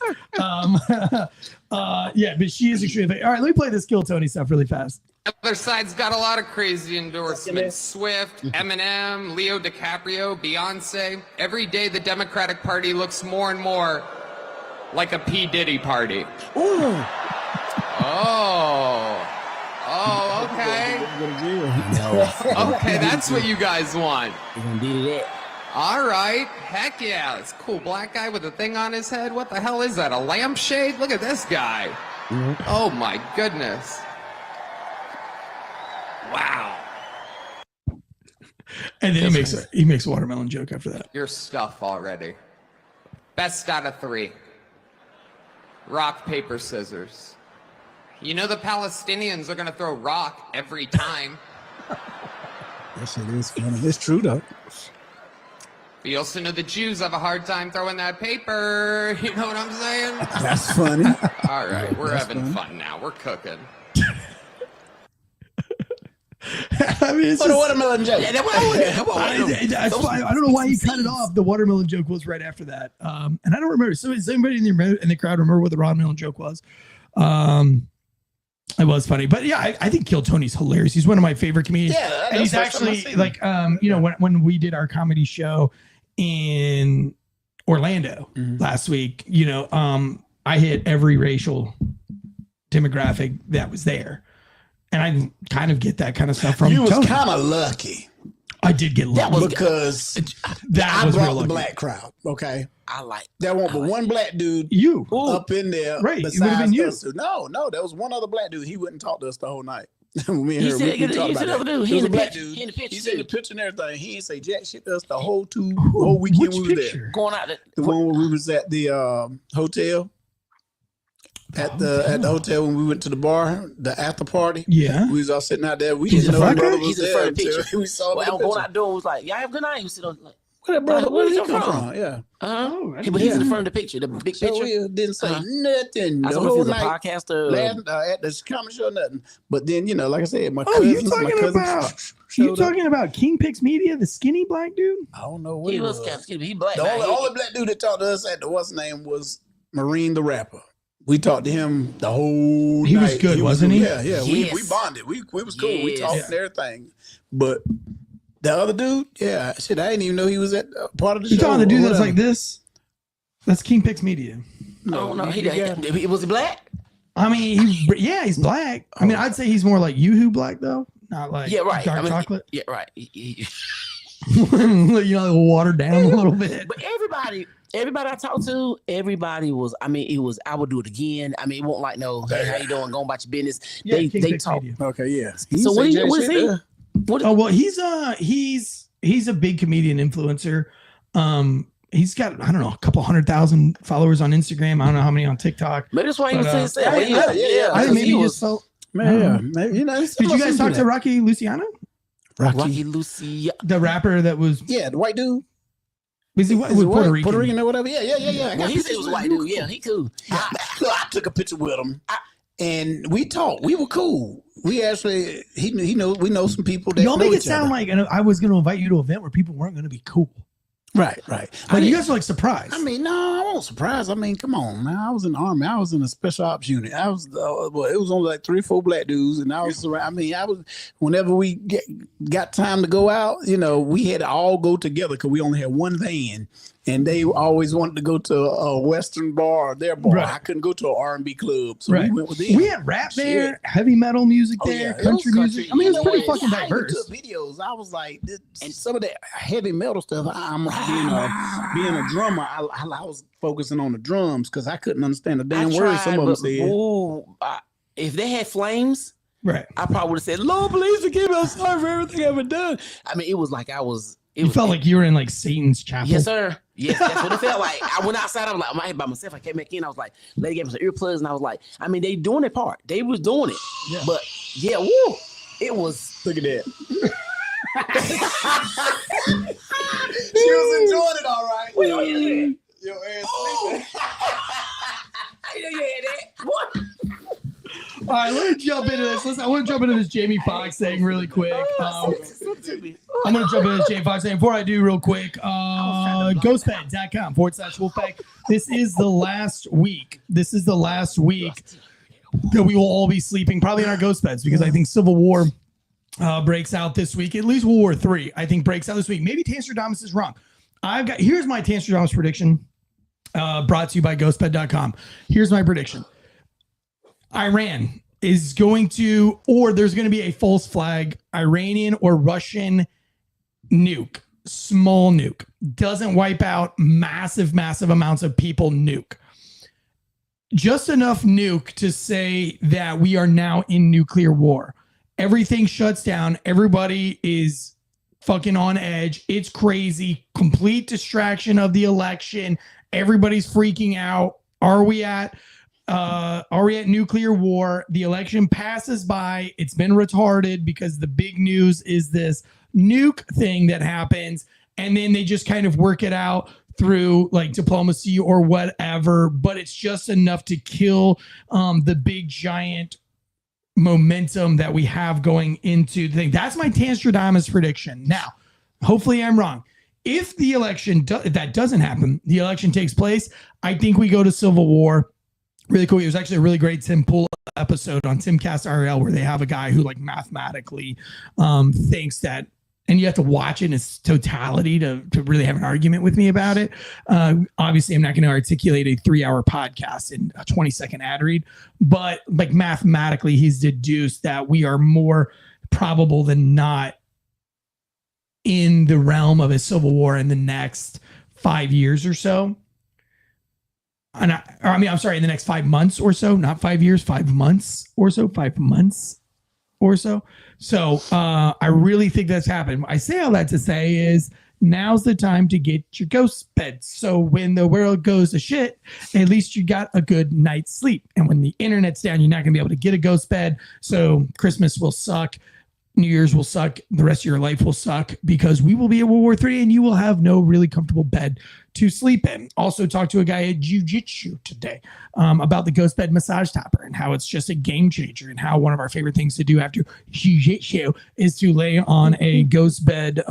Yeah, but she is extremely. All right, let me play this Kill Tony stuff really fast. Other side's got a lot of crazy endorsements. Swift, Eminem, Leo DiCaprio, Beyonce. Every day the Democratic Party looks more and more like a P. Diddy party. Ooh. Oh, okay. Okay, that's what you guys want. You're going to do that. All right. Heck yeah. It's a cool black guy with a thing on his head. What the hell is that? A lampshade? Look at this guy. Oh, my goodness. Wow. And then he makes a watermelon joke after that. Your stuff already. Best out of 3. Rock, paper, scissors. You know the Palestinians are going to throw rock every time. That shit is funny. It's true, though. But you also know the Jews have a hard time throwing that paper. You know what I'm saying? That's funny. All right, we're having fun now. We're cooking. I mean, it's What a watermelon joke. I don't know why he cut it off. The watermelon joke was right after that. And I don't remember. So does anybody in the crowd remember what the watermelon joke was? It was funny, but yeah, I think Kill Tony's hilarious. He's one of my favorite comedians. Yeah, and he's actually like, when we did our comedy show in Orlando last week, I hit every racial demographic that was there. And I kind of get that kind of stuff from You was Tony. kind of lucky. I did get lucky. Because that I was brought real the lucky. black crowd, okay? I like There won't be one black dude You. up in there. Right, it besides would've been you. us two. No, there was one other black dude. He wouldn't talk to us the whole night. Me and He her, said- we he talked said about other that. dude. There He was in a the black picture. dude. He in the picture, He said the too. picture and everything. He didn't say jack shit to us the whole weekend Which we were picture? there. going out. The one where we was at the hotel. at the hotel when we went to the bar, the after party. Yeah. We was all sitting out there. We He's didn't a know fucker? brother was He's in there front of the until picture. we saw Well, the I'm going picture. out door. Was like, y'all have a good night. You sit on like, Where that brother? Where did he come come from? from? Yeah. but he's in the front of the picture, the big So picture. we didn't say Uh-huh. nothing I the don't know if he whole was a night. podcaster. Last, at this comedy show, nothing. But then, like I said, my Oh, you cousins, you talking about King Picks Media, the skinny black dude? I don't know what He it was was. kind of skinny. He black. The man. only black dude that talked to us at the what's name was Marine the rapper. We talked to him the whole He night. was good, wasn't he? Yeah. We Yes. bonded. We was cool. We Yes. talked and everything. But the other dude, I didn't even know he was at part of the You show. talking the dude or that's whatever. like this? That's King Picks Media. I don't know. Yeah. He was he black? I mean, he's black. I mean, I'd say he's more like YooHoo black though, not like dark chocolate. Yeah, right. Watered down a little bit. But everybody I talked to, everybody was. I mean, it was. I would do it again. I mean, it won't like no. Hey, how you doing? Going about your business. Yeah, they King they Picks talk. Media. Okay, yeah. So what is he? What, Oh well, he's a big comedian influencer. He's got, I don't know, a couple 100,000 followers on Instagram. I don't know how many on TikTok. maybe that's why he was But, saying that. yeah. I think maybe he he was just felt. Man, maybe, Did you guys talk to Rocky Luciano, Rocky Lucy. the rapper that was? Yeah, the white dude. Was he Is he Puerto white? Rican? Puerto Rican or whatever. Yeah. I Well, got he said it was a white dude. Yeah, he cool. I took a picture with him, and we talked. We were cool. We actually, we know some people that Y'all know make it each sound other. like I was going to invite you to an event where people weren't going to be cool. Right. Like you guys were like surprised. I mean, no, I wasn't surprised. I mean, come on, man. I was in the Army. I was in a special ops unit. I was, it was only like 3 or 4 black dudes, and I was around. I mean, I was. Whenever we got time to go out, we had to all go together because we only had one van, and they always wanted to go to a Western bar or their bar. Right. I couldn't go to an R&B club, so right. we went with them. We had rap there, hebeavy metal music there, It country was music. I mean, it's pretty Yeah, fucking I even diverse. took videos. I was like, and some of that heavy metal stuff. I'm being a drummer. I was focusing on the drums because I couldn't understand the damn words some of them said. If they had flames, Right. I probably would have said, "Lord, please forgive me. I'm sorry for everything I've ever done." I mean, it was like I was. You felt like you were in like Satan's chapel. Yes, sir. Yes, that's what it felt like. I went outside. I was like, I'm by myself. I came back in. I was like, lady gave me some earplugs, and I was like, I mean, they doing their part. They was doing it. Yeah. But yeah, woo, it was. Look at that. She was enjoying it, all right. Wait, what you said? Your ass sleeping. I know you had that. What? All right, let me jump into this. I want to jump into this Jamie Foxx thing really quick. I'm going to jump into this Jamie Foxx thing. Before I do, real quick, ghostbed.com/Wolfpack. This is the last week. That we will all be sleeping, probably in our ghost beds, because I think Civil War breaks out this week. At least World War III, I think, breaks out this week. Maybe Tanstradamus is wrong. Here's my Tanstradamus prediction, brought to you by ghostbed.com. Here's my prediction. Iran is going to, or there's going to be a false flag Iranian or Russian nuke, small nuke, doesn't wipe out massive amounts of people nuke. Just enough nuke to say that we are now in nuclear war. Everything shuts down. Everybody is fucking on edge. It's crazy. Complete distraction of the election. Everybody's freaking out. Are we at nuclear war? The election passes by. It's been retarded because the big news is this nuke thing that happens, and then they just kind of work it out through like diplomacy or whatever, but it's just enough to kill the big giant momentum that we have going into the thing. That's my Tanstradamus prediction. Now, hopefully I'm wrong. If the election, if that doesn't happen, the election takes place, I think we go to civil war. Really cool. It was actually a really great Tim Pool episode on Timcast RL where they have a guy who like mathematically thinks that, and you have to watch it in its totality to really have an argument with me about it. Obviously, I'm not going to articulate a 3-hour podcast in a 20-second ad read, but like mathematically, he's deduced that we are more probable than not in the realm of a civil war in the next 5 years or so. And I'm sorry, in the next 5 months or so, not 5 years, 5 months or so, 5 months or so. So I really think that's happened. I say all that to say is Now's the time to get your ghost bed. So when the world goes to shit, at least you got a good night's sleep. And when the internet's down, you're not going to be able to get a ghost bed. So Christmas will suck. New Year's will suck. The rest of your life will suck because we will be at World War III and you will have no really comfortable bed to sleep in. Also talked to a guy at Jiu-Jitsu today about the ghost bed massage topper and how it's just a game changer and how one of our favorite things to do after Jiu-Jitsu is to lay on a ghost bed,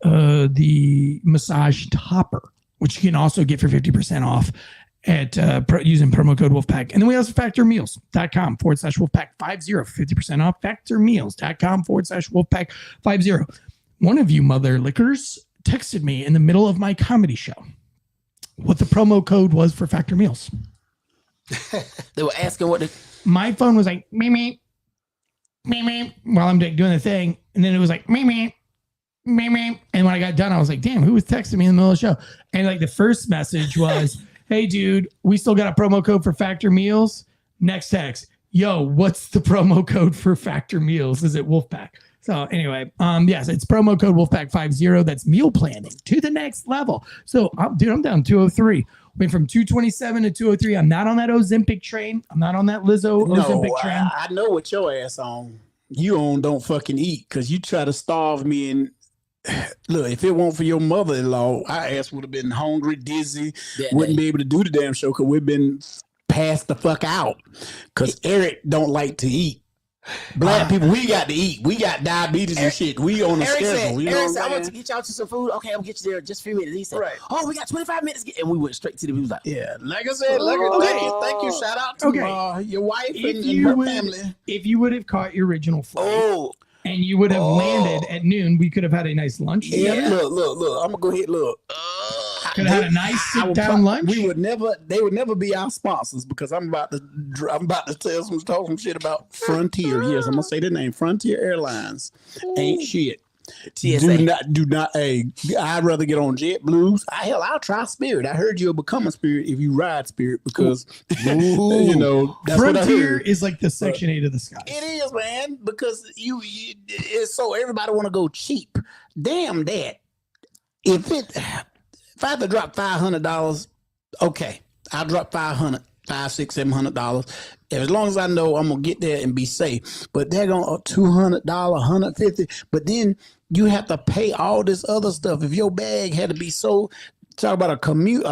the massage topper, which you can also get for 50% off at using promo code Wolfpack. And then we also factormeals.com/Wolfpack 50 for 50% off. Factormeals.com/Wolfpack 50. One of you mother lickers texted me in the middle of my comedy show what the promo code was for Factor Meals. They were asking what the My phone was like me me while I'm doing the thing, and then it was like me me. And when I got done, I was like, damn, who was texting me in the middle of the show? And like the first message was, hey, dude, we still got a promo code for Factor Meals. Next text, yo, what's the promo code for Factor Meals? Is it Wolfpack? So anyway, yes, it's promo code Wolfpack 50. That's meal planning to the next level. So, dude, I'm down 203. Went from 227 to 203. I'm not on that Ozempic train. I'm not on that Lizzo Ozempic train. I know what your ass on. You on don't fucking eat because you try to starve me and. Look, if it weren't for your mother-in-law, our ass would have been hungry, dizzy, wouldn't be able to do the damn show because we've been passed the fuck out. Because Eric don't like to eat. Black people, we got to eat. We got diabetes and shit. We on the schedule. Eric said, I want to get y'all to some food. Okay, I'm get you there just a few minutes. He said, oh, we got 25 minutes. And we went straight to the music. Like, yeah, like I said, thank you. Shout out to your wife and her family. If you would have caught your original flight. And you would have landed at noon. We could have had a nice lunch. Yeah, look. I'm gonna go ahead. Look, could have had a nice sit down lunch. They would never be our sponsors because I'm about to talk some shit about Frontier. Yes, I'm gonna say the name. Frontier Airlines ain't shit. TSA. Do not. Hey, I'd rather get on JetBlues. I'll try Spirit. I heard you'll become a Spirit if you ride Spirit because you know that's Frontier what I heard. is like the Section 8 of the sky. It is, man, because it's so everybody want to go cheap. Damn that. If I have to drop $500, okay, I'll drop $500, $700. As long as I know I'm gonna get there and be safe. But they're going $200, $150. But then you have to pay all this other stuff. If your bag had to be talk about a commute.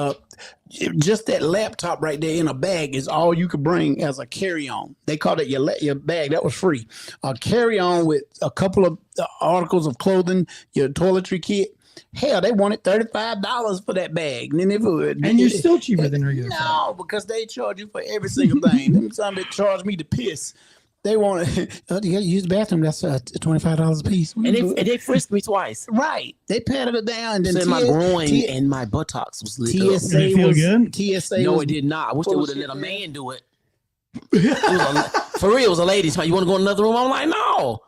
Just that laptop right there in a bag is all you could bring as a carry-on. They called it your bag. That was free. A carry-on with a couple of articles of clothing, your toiletry kit. Hell, they wanted $35 for that bag. And then you're still cheaper than regular. No, because they charge you for every single thing. Them somebody charge me to piss. They want to you use the bathroom. That's $25 a piece. And they frisked me twice. Right. They patted it down. And then my groin and my buttocks was lit TSA Did it feel good? TSA no, it did not. I wish they would have let a man do it. For real, it was a lady. So you want to go in another room? I'm like, no.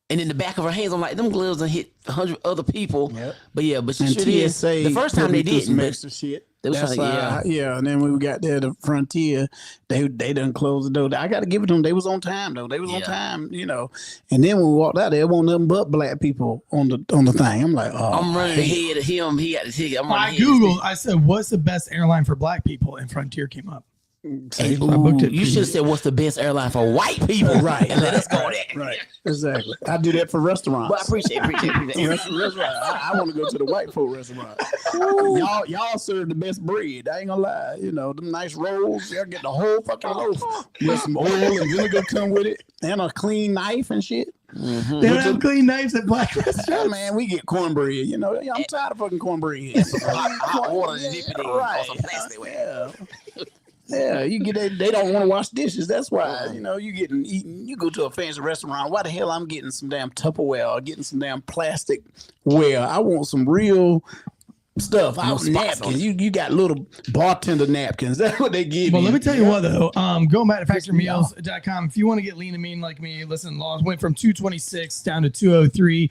And in the back of her hands, I'm like, them gloves done hit 100 other people. Yep. But she sure did. The first time they didn't. Extra shit. They was and then when we got there, the Frontier, they done closed the door. I got to give it to them. They was on time though. They was on time, you know. And then when we walked out, there wasn't nothing but black people on the thing. I'm like, oh, I'm running ahead of him. He got the ticket. I Googled. I said, what's the best airline for black people? And Frontier came up. I booked it. You should have said, what's the best airline for white people? Right. And let us go there. Right. Exactly. I do that for restaurants. Well, I appreciate That's right. I want to go to the white folk restaurant. Y'all serve the best bread. I ain't gonna lie. You know, them nice rolls. Y'all get the whole fucking loaf with some oil and vinegar come with it, and a clean knife and shit. Mm-hmm. They don't have clean knives at black restaurants. Yeah, man, we get cornbread. You know, I'm tired of fucking cornbread. I order to dip it in on some plastic. Yeah, you get they don't want to wash dishes. That's why, you know, eating. You go to a fancy restaurant. Why the hell I'm getting some damn Tupperware or getting some damn plastic ware? I want some real stuff. Napkins. You got little bartender napkins. That's what they give you. Well, let me tell you what though. Going back to factormeals.com, if you want to get lean and mean like me, listen, Laws went from 226 down to 203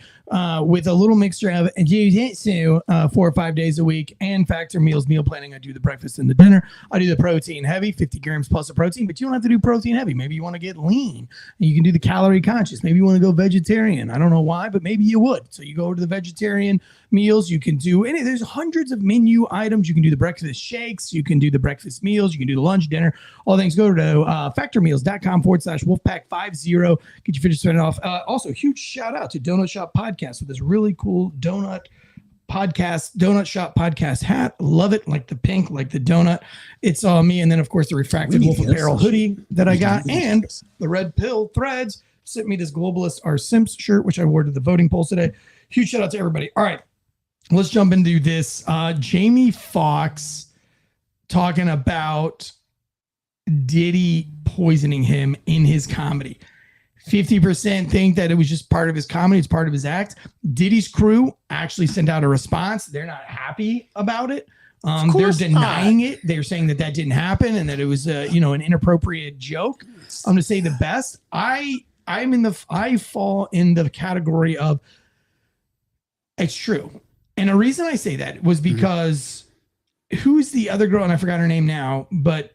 with a little mixture of jiu-jitsu 4 or 5 days a week and Factor Meals meal planning. I do the breakfast and the dinner. I do the protein heavy, 50 grams plus of protein, but you don't have to do protein heavy. Maybe you want to get lean and you can do the calorie conscious. Maybe you want to go vegetarian. I don't know why, but maybe you would. So you go to the vegetarian meals. You can do any, there's hundreds of menu items. You can do the breakfast shakes. You can do the breakfast meals. You can do the lunch, dinner, all things. Go to factormeals.com/wolfpack50. Get your 50% off. Also, huge shout out to Donut Shop Podcast with this really cool donut shop podcast hat. Love it. Like the pink, like the donut. It's me. And then of course the Refracted Wolf Apparel hoodie that I got, and the Red Pill Threads sent me this Globalist Are Simps shirt, which I wore to the voting polls today. Huge shout out to everybody. All right, let's jump into this. Jamie Foxx talking about Diddy poisoning him in his comedy. 50% think that it was just part of his comedy. It's part of his act. Diddy's crew actually sent out a response. They're not happy about it. They're denying it. They're saying that didn't happen and that it was an inappropriate joke. I'm going to say the best. I fall in the category of it's true. And the reason I say that was because who's the other girl? And I forgot her name now, but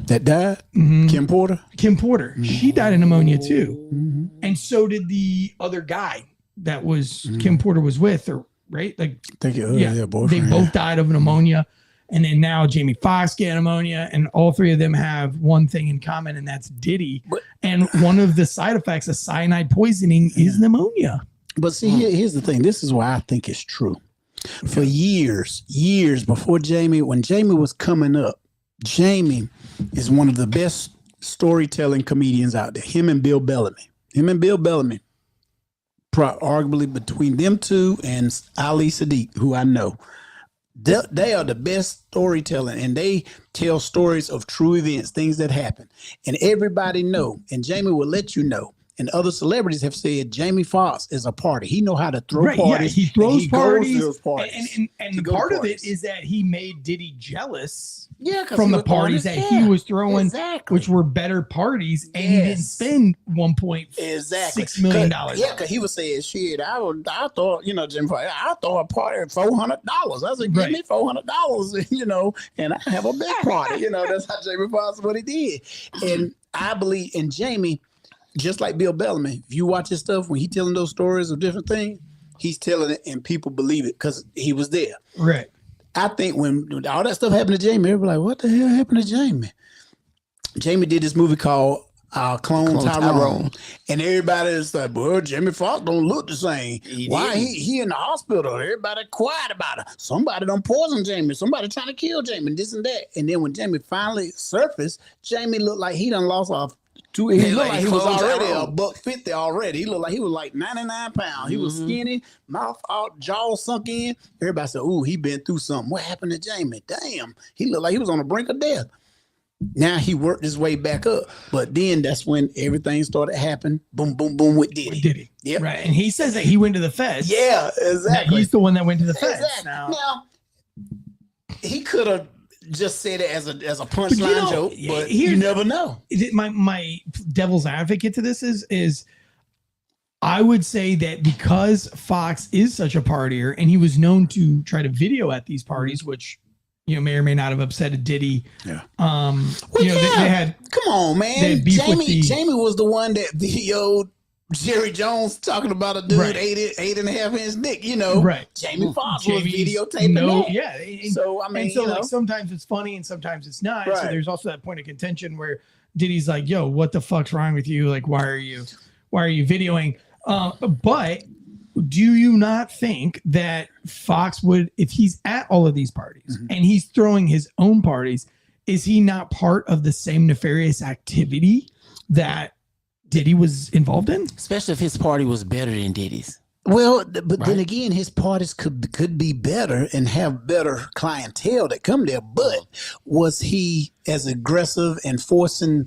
that died? Kim Porter? Kim Porter. She died of pneumonia too. And so did the other guy that was Kim Porter was with, or right? Like, they both died of pneumonia. And then now Jamie Foxx got pneumonia, and all three of them have one thing in common, and that's Diddy. And one of the side effects of cyanide poisoning is pneumonia. But see, here's the thing. This is why I think it's true. For years before Jamie, when Jamie was coming up, Jamie is one of the best storytelling comedians out there. Him and Bill Bellamy, arguably between them two and Ali Sadiq, who I know, they are the best storytelling, and they tell stories of true events, things that happen, and everybody know. And Jamie will let you know. And other celebrities have said Jamie Foxx is a party. He know how to throw parties. Yeah, he throws parties. And the part of it is that he made Diddy jealous from the parties that he was throwing, which were better parties, and he didn't spend $1.6 million. Yeah, because he was saying, shit, I thought, Jamie Foxx, I throw a party at $400. I said, give me $400, and I have a big party. That's how Jamie Foxx, what he did. And I believe in Jamie, just like Bill Bellamy, if you watch his stuff, when he's telling those stories of different things, he's telling it and people believe it because he was there. Right. I think when all that stuff happened to Jamie, everybody like, what the hell happened to Jamie? Jamie did this movie called Clone Tyrone. And everybody is like, well, Jamie Foxx don't look the same. Why he in the hospital? Everybody quiet about it. Somebody done poison Jamie. Somebody trying to kill Jamie, this and that. And then when Jamie finally surfaced, Jamie looked like he done lost off. He looked like he was already $150 already. He looked like he was like 99 pounds. He was skinny, mouth out, jaw sunk in. Everybody said, ooh, he been through something. What happened to Jamie? Damn. He looked like he was on the brink of death. Now he worked his way back up. But then that's when everything started happening. Boom, boom, boom with Diddy. Yep. Right. And he says that he went to the feds. Yeah, exactly. He's the one that went to the feds. Exactly. Now, he could have just said it as a punchline joke, but you never know. My devil's advocate to this is I would say that because Fox is such a partier and he was known to try to video at these parties, which may or may not have upset Diddy. Yeah. They had, come on, man. Jamie was the one that videoed Jerry Jones talking about a dude 8.5 inch dick, Right. Jamie Foxx was videotaping that. Yeah. So I mean, like sometimes it's funny and sometimes it's not. Right. So there's also that point of contention where Diddy's like, yo, what the fuck's wrong with you? Like, why are you videoing? But do you not think that Fox would, if he's at all of these parties and he's throwing his own parties, is he not part of the same nefarious activity that Diddy was involved in? Especially if his party was better than Diddy's. Well, but then again, his parties could be better and have better clientele that come there. But was he as aggressive and forcing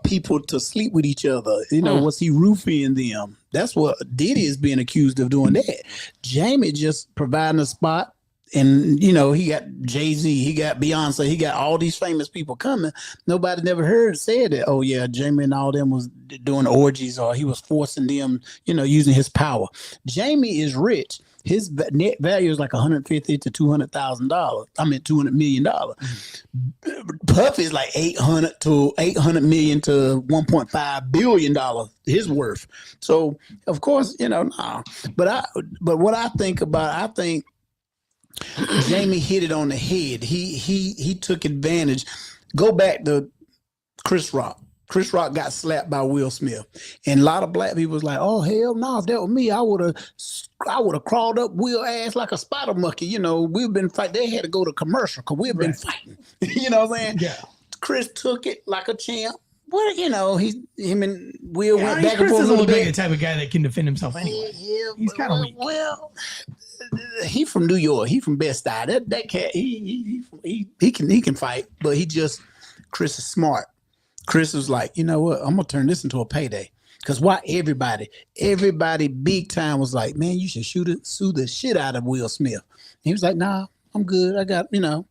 people to sleep with each other? Was he roofing them? That's what Diddy is being accused of doing that. Jamie just providing a spot And you know, he got Jay-Z, he got Beyonce, he got all these famous people coming. Nobody never said that, oh yeah, Jamie and all them was doing orgies or he was forcing them, you know, using his power. Jamie is rich. His net value is like $150 to $200,000. I mean, $200 million. Puff is like $800 million to $1.5 billion. His worth. So of course, you know, nah. But what I think Jamie hit it on the head. He took advantage. Go back to Chris Rock. Chris Rock got slapped by Will Smith, and a lot of black people was like, "Oh hell no! If that was me, I would have crawled up Will ass like a spider monkey." You know, we've been fighting. They had to go to commercial because we've been fighting. You know what I'm saying? Yeah. Chris took it like a champ. Well, you know, him and Will went back and forth. Chris doesn't look like the type of guy that can defend himself anyway. Yeah, he's kind of weak. Well, he from New York. He from Bed-Stuy. That cat, he can fight, but Chris is smart. Chris was like, you know what? I'm gonna turn this into a payday. Cause why everybody big time was like, man, you should sue the shit out of Will Smith. And he was like, nah, I'm good. I got, you know,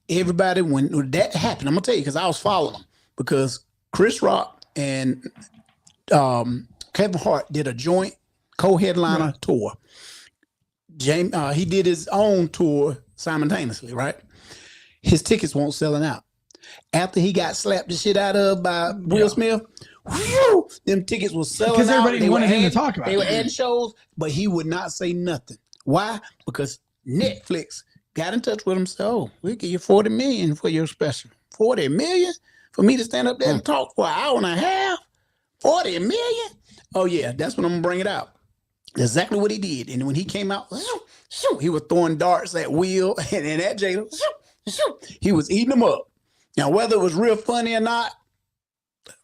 everybody when that happened, I'm gonna tell you, cause I was following him because Chris Rock and Kevin Hart did a joint co-headliner tour. He did his own tour simultaneously, right? His tickets weren't selling out. After he got slapped the shit out of by Will Smith, whew, them tickets were selling because out. Everybody wanted him to talk about it. They were adding shows, but he would not say nothing. Why? Because Netflix got in touch with him and said, oh, we'll give you $40 million for your special. $40 million for me to stand up there and talk for an hour and a half? $40 million? Oh yeah, that's when I'm gonna bring it out. Exactly what he did. And when he came out, he was throwing darts at Will and at Jada. He was eating them up. Now, whether it was real funny or not,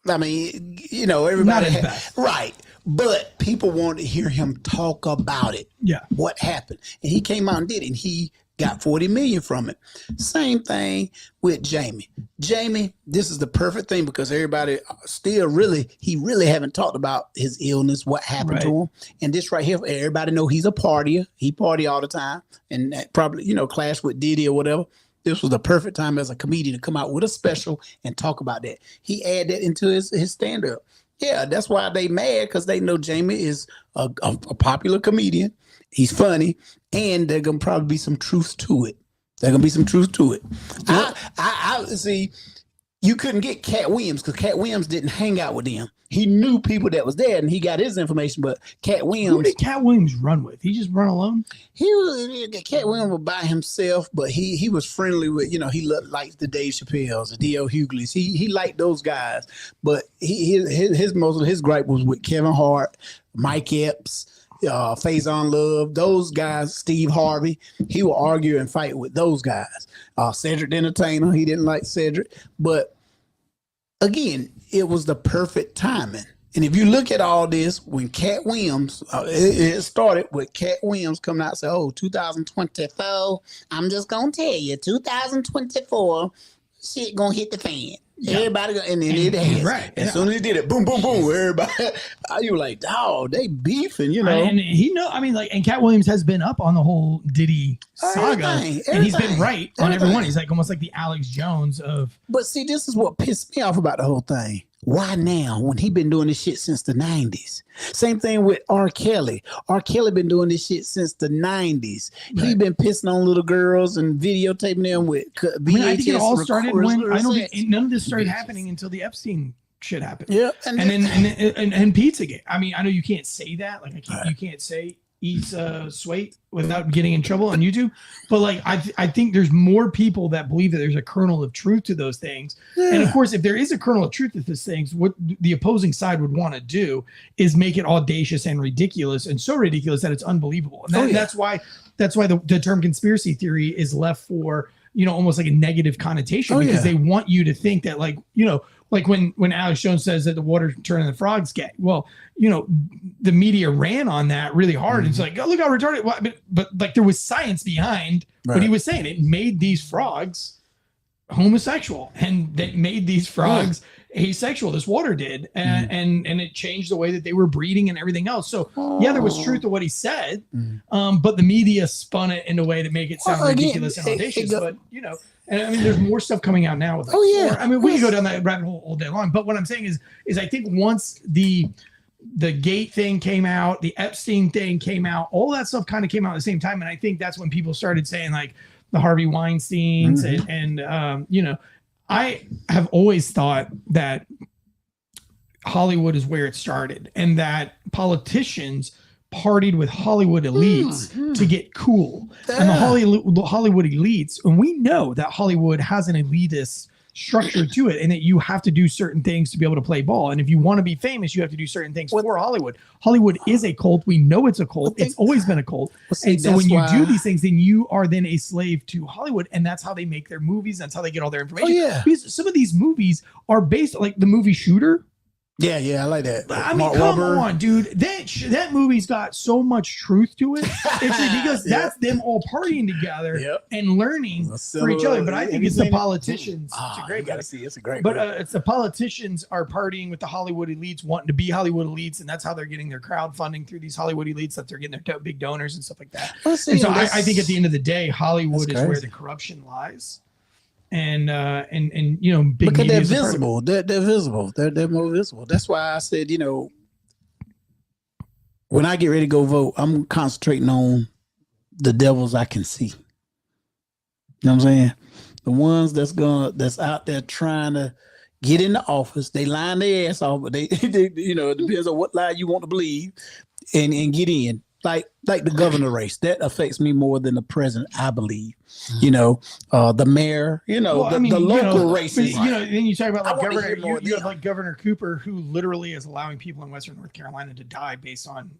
I mean, you know, everybody right. But people wanted to hear him talk about it. Yeah. What happened. And he came out and did it. And he got $40 million from it. Same thing with Jamie. Jamie, this is the perfect thing because everybody still he really haven't talked about his illness, what happened to him. And this right here, everybody know he's a partier. He party all the time and that probably, you know, clash with Diddy or whatever. This was the perfect time as a comedian to come out with a special and talk about that. He added that into his stand-up. Yeah, that's why they mad, because they know Jamie is a popular comedian. He's funny, and there's going to probably be some truth to it. I see, you couldn't get Cat Williams because Cat Williams didn't hang out with them. He knew people that was there, and he got his information. But Cat Williams, who did Cat Williams run with? He just run alone. Cat Williams was by himself, but he was friendly with, you know, he liked the Dave Chappelle's, the D.L. Hughley's. He liked those guys, but his most of his gripe was with Kevin Hart, Mike Epps, Faison Love, those guys, Steve Harvey. He would argue and fight with those guys. Cedric the Entertainer, he didn't like Cedric, but again, it was the perfect timing. And if you look at all this, when Cat Williams, it started with Cat Williams coming out and say, oh, 2024, I'm just going to tell you, 2024, shit going to hit the fan. Yeah. Everybody, and then it has. Right. As soon as he did it, boom, boom, boom, everybody, you were like, oh, they beefing, you know. And and Cat Williams has been up on the whole Diddy saga. Everything. And he's been right on everyone. He's like almost like the Alex Jones of. But see, this is what pissed me off about the whole thing. Why now when he been doing this shit since the 90s? Same thing with R. Kelly. R. Kelly been doing this shit since the 90s. Right. He been pissing on little girls and videotaping them with VHS. I think it all started when none of this started happening until the Epstein shit happened. Yeah, and then Pizzagate. I mean, I know you can't say that. Like you can't say eats Swate without getting in trouble on YouTube. But like, I think there's more people that believe that there's a kernel of truth to those things. Yeah. And of course, if there is a kernel of truth to those things, what the opposing side would want to do is make it audacious and ridiculous, and so ridiculous that it's unbelievable. And that's why the term conspiracy theory is left for, you know, almost like a negative connotation, because they want you to think that, like, you know, like when Alex Jones says that the water turning the frogs gay. Well, you know, the media ran on that really hard. Mm-hmm. It's like, oh, look how retarded. But like there was science behind what he was saying. It made these frogs homosexual, and they made these frogs asexual. This water did, and it changed the way that they were breeding and everything else. So yeah, there was truth to what he said, but the media spun it in a way to make it sound ridiculous and audacious. But you know, and I mean, there's more stuff coming out now with like, I mean, we can go down that rabbit hole all day long. But what I'm saying is I think once the Gate thing came out, the Epstein thing came out, all that stuff kind of came out at the same time, and I think that's when people started saying like the Harvey Weinsteins and you know, I have always thought that Hollywood is where it started, and that politicians partied with Hollywood elites to get cool. And the Hollywood elites, and we know that Hollywood has an elitist structure to it, and that you have to do certain things to be able to play ball. And if you want to be famous, you have to do certain things for Hollywood. Hollywood is a cult. We know it's a cult. It's always been a cult. And so when you do these things, then you are then a slave to Hollywood, and that's how they make their movies. That's how they get all their information. Because some of these movies are based, like the movie Shooter. Yeah, I like that. I mean, come on, dude. That movie's got so much truth to it. It's because that's them all partying together and learning for each other. But I think it's the politicians. It's a great movie. It's a great But it's the politicians are partying with the Hollywood elites, wanting to be Hollywood elites, and that's how they're getting their crowdfunding through these Hollywood elites, that they're getting their big donors and stuff like that. And so I think at the end of the day, Hollywood is where the corruption lies. And you know, big because they're visible. They're visible. They're more visible. That's why I said, you know, when I get ready to go vote, I'm concentrating on the devils I can see. You know what I'm saying? The ones that's out there trying to get in the office. They line their ass off, but they you know, it depends on what lie you want to believe and get in. Like the governor race, that affects me more than the president, I believe. You know, the mayor, you know, the local races. You know, then you talk about like Governor, you have like Governor Cooper, who literally is allowing people in Western North Carolina to die based on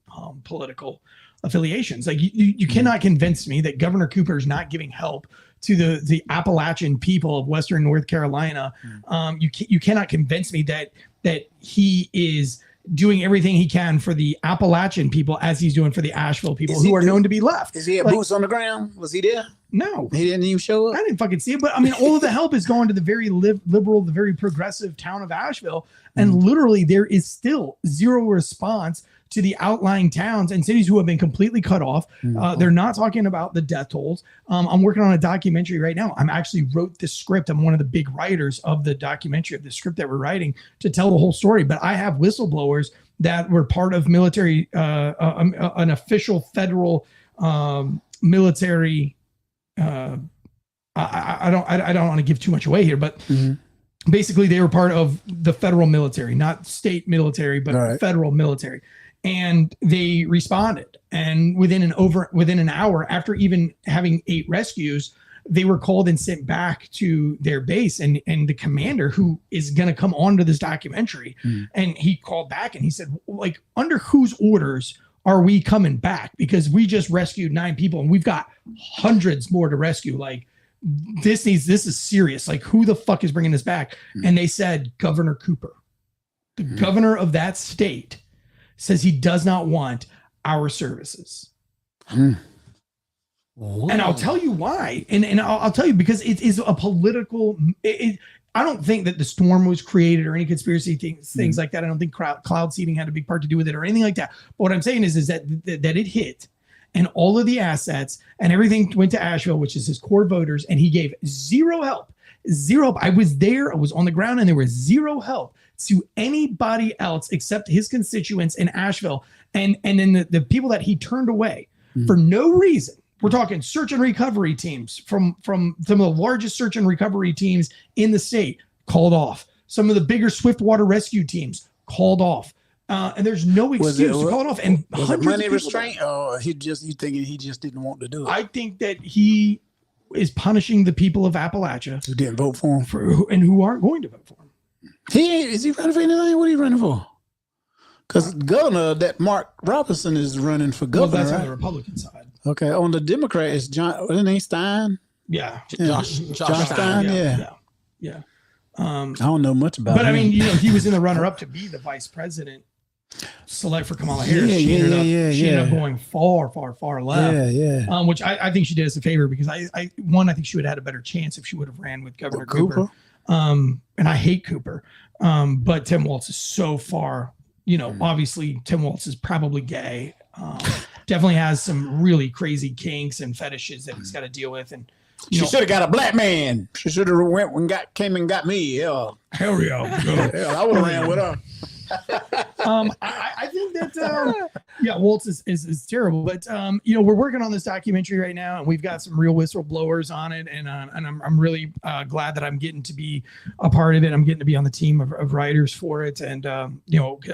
political affiliations. Like you cannot convince me that Governor Cooper is not giving help to the Appalachian people of Western North Carolina. You cannot convince me that he is doing everything he can for the Appalachian people as he's doing for the Asheville people who are known to be left. Is he at boots on the ground? Was he there? No. He didn't even show up? I didn't fucking see it. But I mean, all of the help is going to the very liberal, the very progressive town of Asheville. And literally there is still zero response to the outlying towns and cities who have been completely cut off. They're not talking about the death tolls. I'm working on a documentary right now. I'm actually wrote the script. I'm one of the big writers of the documentary, of the script that we're writing, to tell the whole story. But I have whistleblowers that were part of military, an official federal military. I don't want to give too much away here, but basically they were part of the federal military, not state military, but federal military. And they responded, and within an hour, after even having 8 rescues, they were called and sent back to their base. And the commander, who is going to come onto this documentary, and he called back and he said, like, under whose orders are we coming back? Because we just rescued 9 people and we've got hundreds more to rescue. Like, this is serious. Like, who the fuck is bringing this back? And they said, Governor Cooper, the governor of that state, says he does not want our services. And I'll tell you why. And I'll tell you, because it is a political, I don't think that the storm was created or any conspiracy things like that. I don't think cloud seeding had a big part to do with it or anything like that. But what I'm saying is that it hit, and all of the assets and everything went to Asheville, which is his core voters. And he gave zero help. I was there. I was on the ground, and there was zero help to anybody else except his constituents in Asheville. And then the people that he turned away for no reason. We're talking search and recovery teams from some of the largest search and recovery teams in the state called off. Some of the bigger swiftwater rescue teams called off. And there's no excuse to call it off. And was it money restraint, or you thinking he just didn't want to do it? I think that he is punishing the people of Appalachia who didn't vote for him, and who aren't going to vote for him. Is he running for anything? What are you running for? Because governor, that Mark Robinson is running for governor. Well, that's on the Republican side. Okay, on the Democrat, it's John. Wasn't he Stein? Yeah, Josh Stein. Yeah. I don't know much about him. But I mean, he was in the runner-up to be the vice president. select for Kamala Harris. She ended up going far left. Which I think she did us a favor because I think she would have had a better chance if she would have ran with Governor Cooper. And I hate Cooper. But Tim Walz is so far, obviously Tim Walz is probably gay. Definitely has some really crazy kinks and fetishes that he's got to deal with. And she should have got a black man. She should have came and got me. Yeah. Hell yeah. I would have ran with her. I think that Waltz is terrible, but we're working on this documentary right now, and we've got some real whistleblowers on it, and I'm really glad that I'm getting to be a part of it. I'm getting to be on the team of writers for it, and I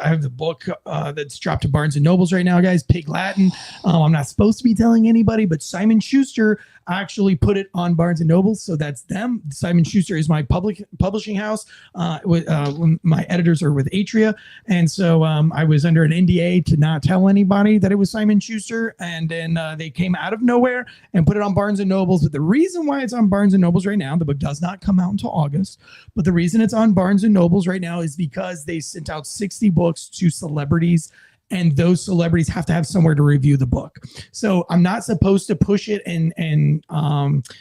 have the book that's dropped to Barnes and Nobles right now, guys. Pig Latin. I'm not supposed to be telling anybody, but Simon Schuster actually put it on Barnes and Nobles, so that's them. Simon Schuster is my publishing house. My editors are with Atria, and so I was under an NDA to not tell anybody that it was Simon Schuster, and then they came out of nowhere and put it on Barnes and Nobles. But the reason why it's on Barnes and Nobles right now, the book does not come out until August, but the reason it's on Barnes and Nobles right now is because they sent out 60 books to celebrities, and those celebrities have to have somewhere to review the book. So I'm not supposed to push it and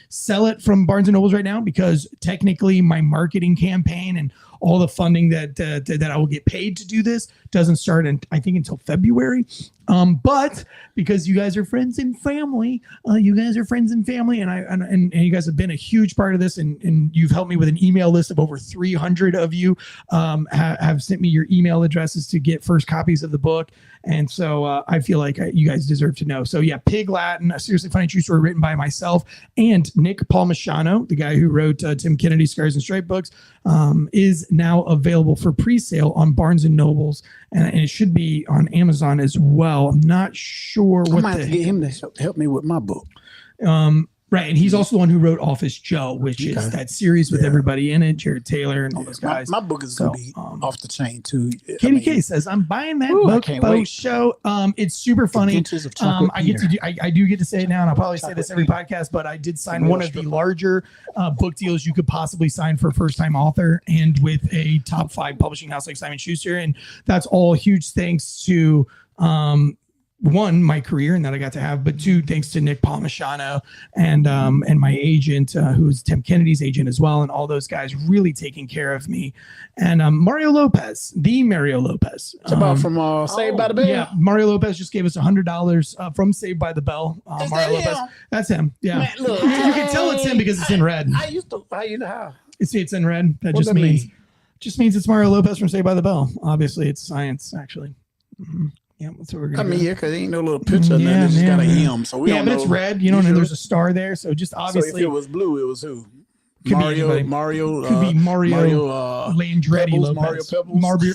sell it from Barnes and Nobles right now, because technically my marketing campaign and all the funding that I will get paid to do this doesn't start until February. But because you guys are friends and family, and you guys have been a huge part of this, and you've helped me with an email list of over 300 of you have sent me your email addresses to get first copies of the book. And so I feel like you guys deserve to know. So yeah, Pig Latin, a seriously funny true story written by myself and Nick Palmisano, the guy who wrote Tim Kennedy's Scars and Stripe books, is now available for pre-sale on Barnes and Nobles, and it should be on Amazon as well. I'm not sure what. I might have to get him to help me with my book. Right, and he's also the one who wrote Office Joe, which is that series with everybody in it, Jared Taylor and all those guys. My book is going to be off the chain too. Katie K says, "I'm buying that book post show. It's super funny. I do get to say it now, and I'll probably say this every podcast, but I did sign one of the larger book deals you could possibly sign for a first-time author, and with a top 5 publishing house like Simon Schuster, and that's all huge thanks to." One, my career and that I got to have, but 2, thanks to Nick Palmisano and my agent, who's Tim Kennedy's agent as well, and all those guys really taking care of me. And Mario Lopez. It's about from Saved by the Bell. Yeah, Mario Lopez just gave us $100 from Saved by the Bell. Mario Lopez. That's him. Yeah, man, look, you can tell it's him because it's in red. How you know how? See, it's in red. That just means it's Mario Lopez from Saved by the Bell. Obviously, it's science actually. Mm-hmm. Yeah, that's what we're gonna do. Because there ain't no little picture. It's just got a M. So we don't know. But it's red. You know, and there's a star there. So just obviously. So if it was blue, it was who? Mario. Could be Mario Landretti Lopez.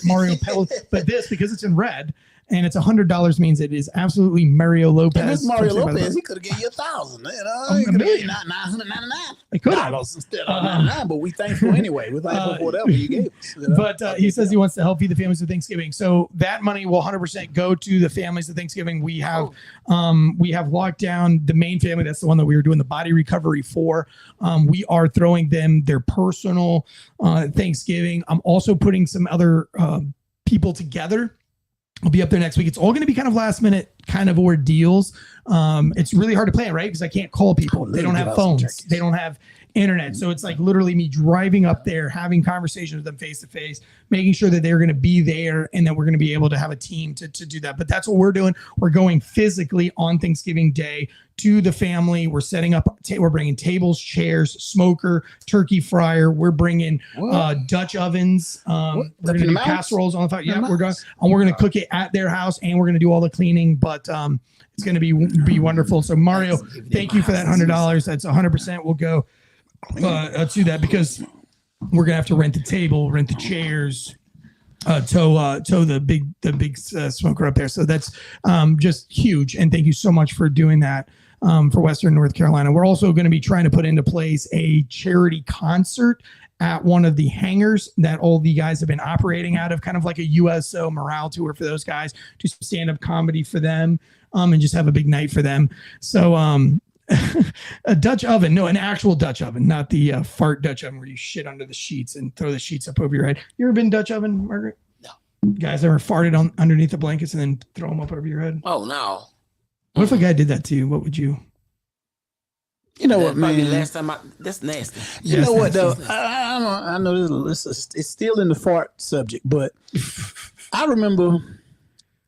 Mario Pebbles. But this, because it's in red, and it's $100, means it is absolutely Mario Lopez. And this Mario Lopez, he could have given you 1,000. He could have given you 999. He could have instead of 99, but we thankful anyway. We're thankful for whatever you gave us. But he says he wants to help feed the families of Thanksgiving. So that money will 100% go to the families of Thanksgiving. We have locked down the main family. That's the one that we were doing the body recovery for. We are throwing them their personal Thanksgiving. I'm also putting some other people together. I'll be up there next week. It's all going to be kind of last minute kind of ordeals. It's really hard to plan, right? Because I can't call people. They don't have phones. They don't have internet. So it's like literally me driving up there, having conversations with them face to face, making sure that they're going to be there and that we're going to be able to have a team to do that. But that's what we're doing. We're going physically on Thanksgiving Day to the family. We're setting up, we're bringing tables, chairs, smoker, turkey fryer. We're bringing Dutch ovens. We're going to do casseroles on the fire. Yeah, we're going to cook it at their house, and we're going to do all the cleaning. But it's going to be wonderful. So Mario, thank you for that $100. That's 100% will go to that, because we're gonna have to rent the table, rent the chairs, tow the big smoker up there. So that's just huge, and thank you so much for doing that for Western North Carolina. We're also going to be trying to put into place a charity concert at one of the hangars that all the guys have been operating out of, kind of like a USO morale tour for those guys, do some stand-up comedy for them, and just have a big night for them. So a Dutch oven, no, an actual Dutch oven, not the fart Dutch oven where you shit under the sheets and throw the sheets up over your head. You ever been Dutch oven, Margaret? You guys ever farted on underneath the blankets and then throw them up over your head? Oh no. What if a guy did that to you? What would you? You know what, Probably man? the last time that's nasty. You know what though? I know it's still in the fart subject, but I remember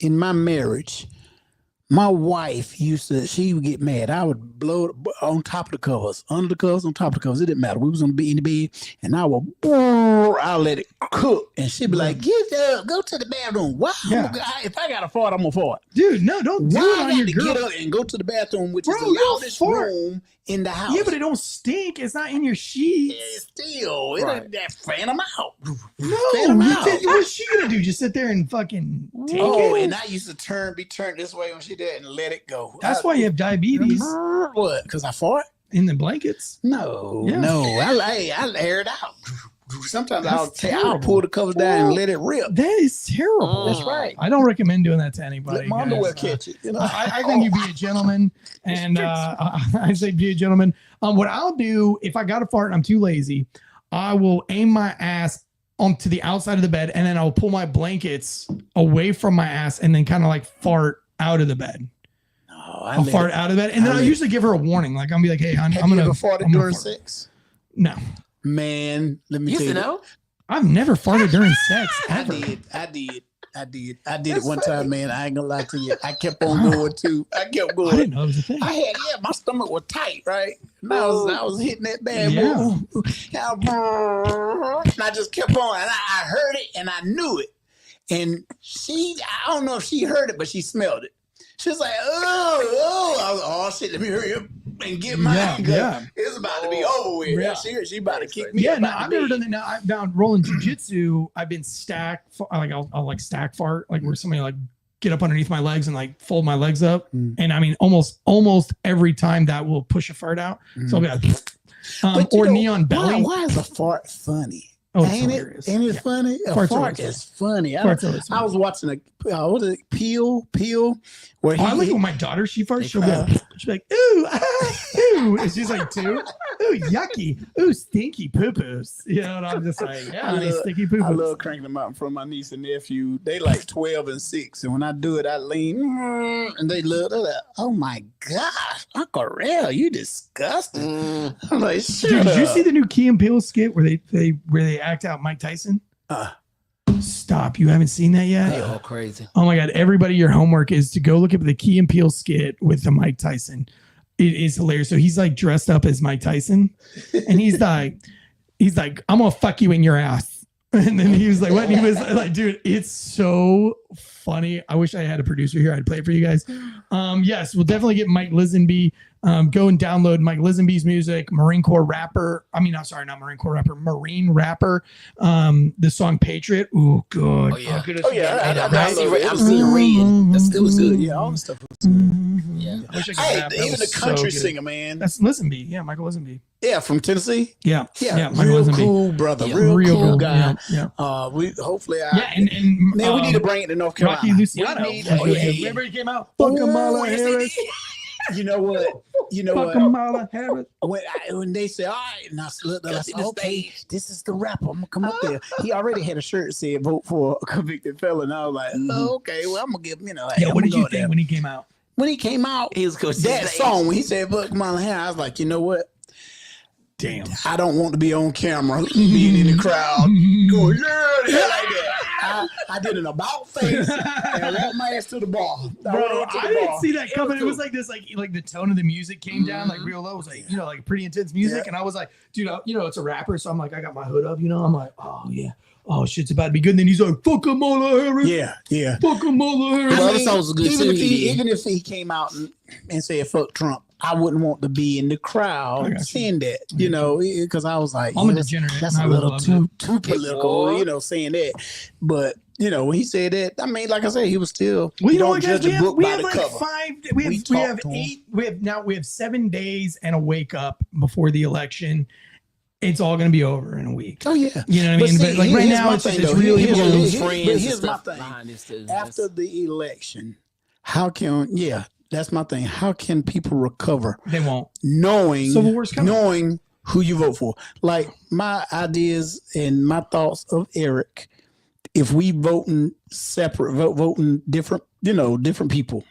in my marriage, my wife she would get mad. I would blow it on top of the covers, under the covers, on top of the covers. It didn't matter. We was in the bed, and I'll let it cook, and she'd be like, "Get up, go to the bathroom." Why? Yeah. If I got a fart, I'm gonna fart. Dude, no, don't do Why it I on got your to girl. get up and go to the bathroom, which Bro, is the you loudest fart. room in the house? Yeah, but it don't stink. It's not in your sheets. It's still, that fan them out. No, Fan 'em out. what's she gonna do? Just sit there and fucking take Oh, it? and I used to be turned this way when she did and let it go. That's why you have diabetes What? Because I fart? in the blankets. No, Yeah. no. I air it out. Sometimes I'll terrible. pull the covers down and let it rip. That is terrible. That's right. I don't recommend doing that to anybody. Let my guys. underwear catch it. You know. I think you be a gentleman, and I say be a gentleman. What I'll do if I got a fart and I'm too lazy, I will aim my ass onto the outside of the bed, and then I'll pull my blankets away from my ass, and then kind of like fart out of the bed. I'll fart out of bed, and then I'll usually give her a warning. Like I'll be like, "Hey, I'm Have gonna." you ever farted I'm gonna during fart. sex? No, Man, let me Yes tell and you. no. I've never farted during sex I ever. did it one time, man. I ain't gonna lie to you. I kept on going too. I kept I going. didn't know it was a thing. My stomach was tight, right? And I was hitting that bad Yeah. and I just kept on, and I heard it, and I knew it. And I don't know if she heard it, but she smelled it. She was like, oh, I was like, oh shit, let me hurry up and get mine. Yeah. It's about to be over with. Yeah. She about to kick me. Yeah, up no, out the I've never bed. done that. Now I've done rolling jujitsu. I've been like I'll like stack fart, like where somebody like get up underneath my legs and like fold my legs up. And I mean, almost every time that will push a fart out. So I'll be like, But you or know, neon belly. Why is a fart funny? Oh, it's Ain't hilarious. it? Ain't it Yeah. funny? A Fart's fart always is funny. Fart's always I was watching what is it? Peel, where I like he when my daughter she farts. She'll be like, ooh, ooh, and she's like, ooh, yucky, ooh, stinky poo poos. You know, and I'm just like, yeah, honey, stinky poo I poos. love cranking them out in front of my niece and nephew. They like 12 and 6, and when I do it, I lean, and they look. They're like, "Oh my gosh, Uncle Rell, you disgusting." I'm like, "Shut Dude, did you up." see the new Key and Peele skit where they act out Mike Tyson? Stop! You haven't seen that yet? They all crazy. Oh my god! Everybody, your homework is to go look at the Key and Peele skit with the Mike Tyson. It is hilarious. So he's like dressed up as Mike Tyson, and he's like, "I'm gonna fuck you in your ass." And then he was like, "What?" And he was like, "Dude, it's so funny. I wish I had a producer here. I'd play it for you guys." Yes, we'll definitely get Mike Lisenby. Go and download Mike Lisenby's music, Marine Corps rapper. I mean, I'm sorry, not Marine Corps rapper, Marine rapper. The song Patriot. Ooh, good. Oh, yeah. Oh yeah, I'm seeing red. It was good. Yeah, all the stuff. Was good. Yeah. I wish I could Hey, rap. That even was the country so good. singer, man. That's Lisenby. Yeah, Michael Lisenby. Yeah, from Tennessee. Yeah, Yeah, Michael real Lisenby. cool brother, Yeah. real cool guy. Yeah. We hopefully, Yeah, and man, we need to bring it to North Carolina. Rocky Luciano. We need- Oh, yeah. yeah. Remember he came out? Fuck Kamala yes, he Harris. did. You know what? Fuck Kamala Harris. When they say, all right, now look, I said, okay, this is the rapper. I'm gonna come up there. He already had a shirt that said vote for a convicted felon. I was like, oh, okay, well, I'm gonna give Yeah, what did you think when he came out? when he came out? He was coaching That song when he said "Fuck Kamala Harris," I was like, you know what? Damn. I don't want to be on camera, being in the crowd, going yeah like that. I did an about face and walked my ass to the bar. Bro, went to the I didn't bar. see that coming. It was like this, like the tone of the music came down like real low. It was like, you know, like pretty intense music. Yeah. And I was like, dude, you know, it's a rapper. So I'm like, I got my hood up, you know, I'm like, oh yeah. Oh, shit's about to be good. And then he's like, fuck Kamala Harris. Yeah. Fuck Kamala Harris. Well, other songs was good even too. Even if he came out and said "fuck Trump," I wouldn't want to be in the I crowd got you. saying that, you know, because I was like, I'm a that's- degenerate, That's and I a would little love too political, you know, saying that. But you know, when he said that, I mean, like I said, he was still. Well, you know don't what, guys? judge a book We by have the like cover. 5. We We have talked to him. 8. We have 7 days and a wake up before the election. It's all going to be over in a week. Oh yeah, You know what I mean? see, But like right here's now, my it's just thing, it's though. really Here's- close. here's- friends but and here's my stuff thing. behind this too. After the election, how can that's my thing. How can people recover They won't. knowing Civil War's coming. knowing who you vote for? Like my ideas and my thoughts of Eric. If we voting separate voting different, different people.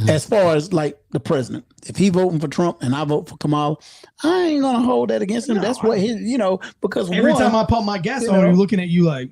As far as like the president, if he voting for Trump and I vote for Kamala, I ain't gonna hold that against him. No, That's what his, because Every time I pump my gas on, you're looking at you like,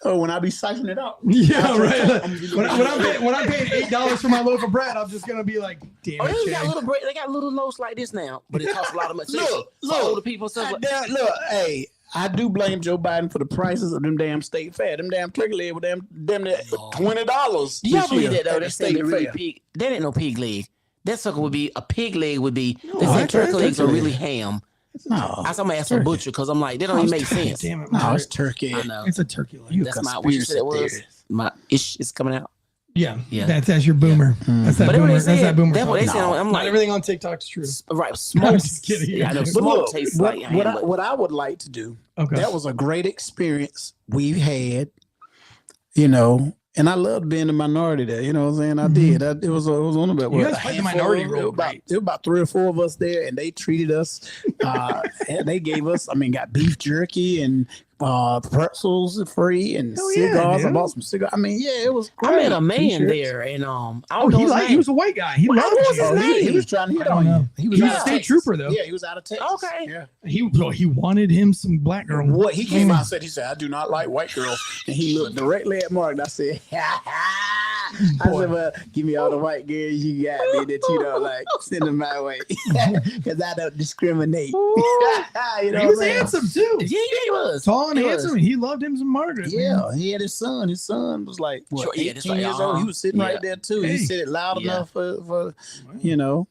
oh, when I be siphoning it out. yeah, right. When I'm paying $8 for my loaf of bread, I'm just gonna be like, damn Oh, it, they got Jay. little bread. They got little loaves like this now, but it costs a lot of money. Look, for older people, stuff like that. Look, hey, I do blame Joe Biden for the prices of them damn state fair. Them damn turkey leg with them $20. Do y'all believe that though? At They the say state really fair. pig. That ain't no pig leg. That sucker would be a pig leg. Would be. No, They say that's turkey turkey legs are leg. really ham. No, I saw my ask a butcher because I'm like, that don't even make sense. Damn it, no, it's turkey. I know. it's a turkey leg. That's my what you said it was. conspiracy My ish is coming out. Yeah, Yeah. that's your boomer. That's that But boomer. they That's said, that boomer. that's what they talk. said. I'm Not like, everything on TikTok's true. right, smoke. just kidding. Yeah, I know But smoke look, tastes what, like what, ham. I, what I would like to do, Okay. that was a great experience we've had, and I loved being a minority there. You know what I'm saying? I did. It was on about You what, guys a played the handful minority of- role it was about, great. it was about 3 or 4 of us there, and they treated us. And they gave us, got beef jerky and pretzels free and Hell yeah, cigars. I dude. bought some cigars. It was great. I met a man T-shirts. there, and I Oh, don't know his name. he was a white guy. He loved was you. his Oh, name? he was trying to hit I on don't know. you. He was He was out a of state Texas. trooper, though. Yeah, he was out of Texas. Okay. Yeah. He wanted him some black girl. What he came out and said, I do not like white girls. And he looked directly at Mark and I said, I said, well, give me all the white girls you got there that you don't like. Send them my way. Because I don't discriminate. He what I'm was saying? handsome too. Yeah, he was Tall and He handsome. was. He loved him some Margaret. man. Yeah, he had his son. His son was like, Sure, yeah, 18 just like, years old. He was sitting yeah. right there too. Hey. He said it loud Yeah. enough for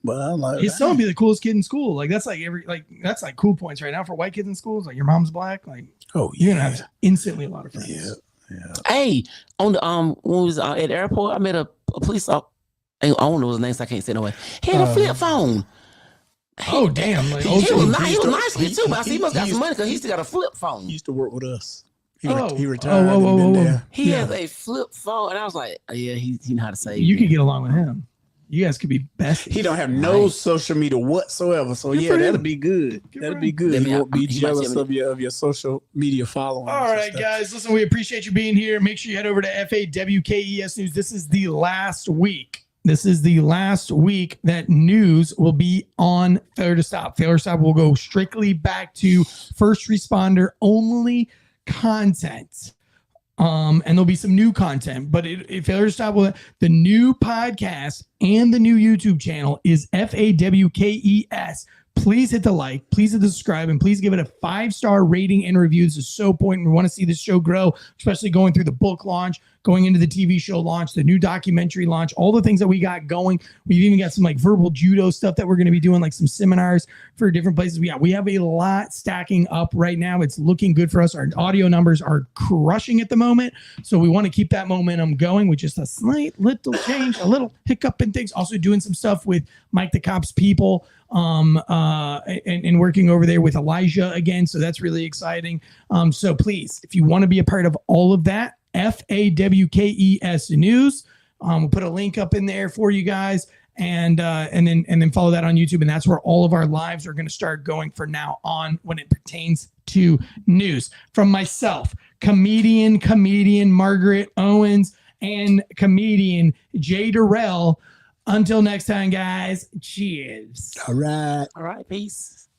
but I'm like, His son would be the coolest kid in school. Like that's that's like cool points right now for white kids in schools. Like your mom's black. Like oh, you're gonna have instantly a lot of friends. Yeah. Hey, on the when we was at the airport, I met a police officer. I don't know his name, so I can't say no way. He had a flip phone. Oh damn! Like, He also, was nice with it too, but I see he must got some money because he still got a flip phone. He used to work with us. He Oh. retired. Oh, and been oh, oh. there. He Yeah. has a flip phone, and I was like, yeah, he know how to say. you could get along with him. You guys could be best. He don't have no Right. social media whatsoever. So Good yeah, for that'll him. be good. Good That'll for be him. good. Let me- You won't be he might jealous send of your social media following. All right, guys. Listen, we appreciate you being here. Make sure you head over to FAWKES News. This is the last week. This is the last week that news will be on Failure to Stop. Failure to Stop will go strictly back to first responder only content. And there'll be some new content, but Failure to Stop will, the new podcast and the new YouTube channel is FAWKES. Please hit the like, please hit the subscribe, and please give it a 5-star rating and review. This is so important. We want to see this show grow, especially going through the book launch, going into the TV show launch, the new documentary launch, all the things that we got going. We've even got some like verbal judo stuff that we're going to be doing, like some seminars for different places. We have a lot stacking up right now. It's looking good for us. Our audio numbers are crushing at the moment. So we want to keep that momentum going with just a slight little change, a little hiccup in things. Also doing some stuff with Mike the Cop's people, and working over there with Elijah again. So that's really exciting. So please, if you want to be a part of all of that, FAWKES News. We'll put a link up in there for you guys, and then follow that on YouTube. And that's where all of our lives are going to start going from now on when it pertains to news. From myself, comedian Margaret Owens, and comedian Jay Durrell. Until next time, guys. Cheers. All right. All right, peace.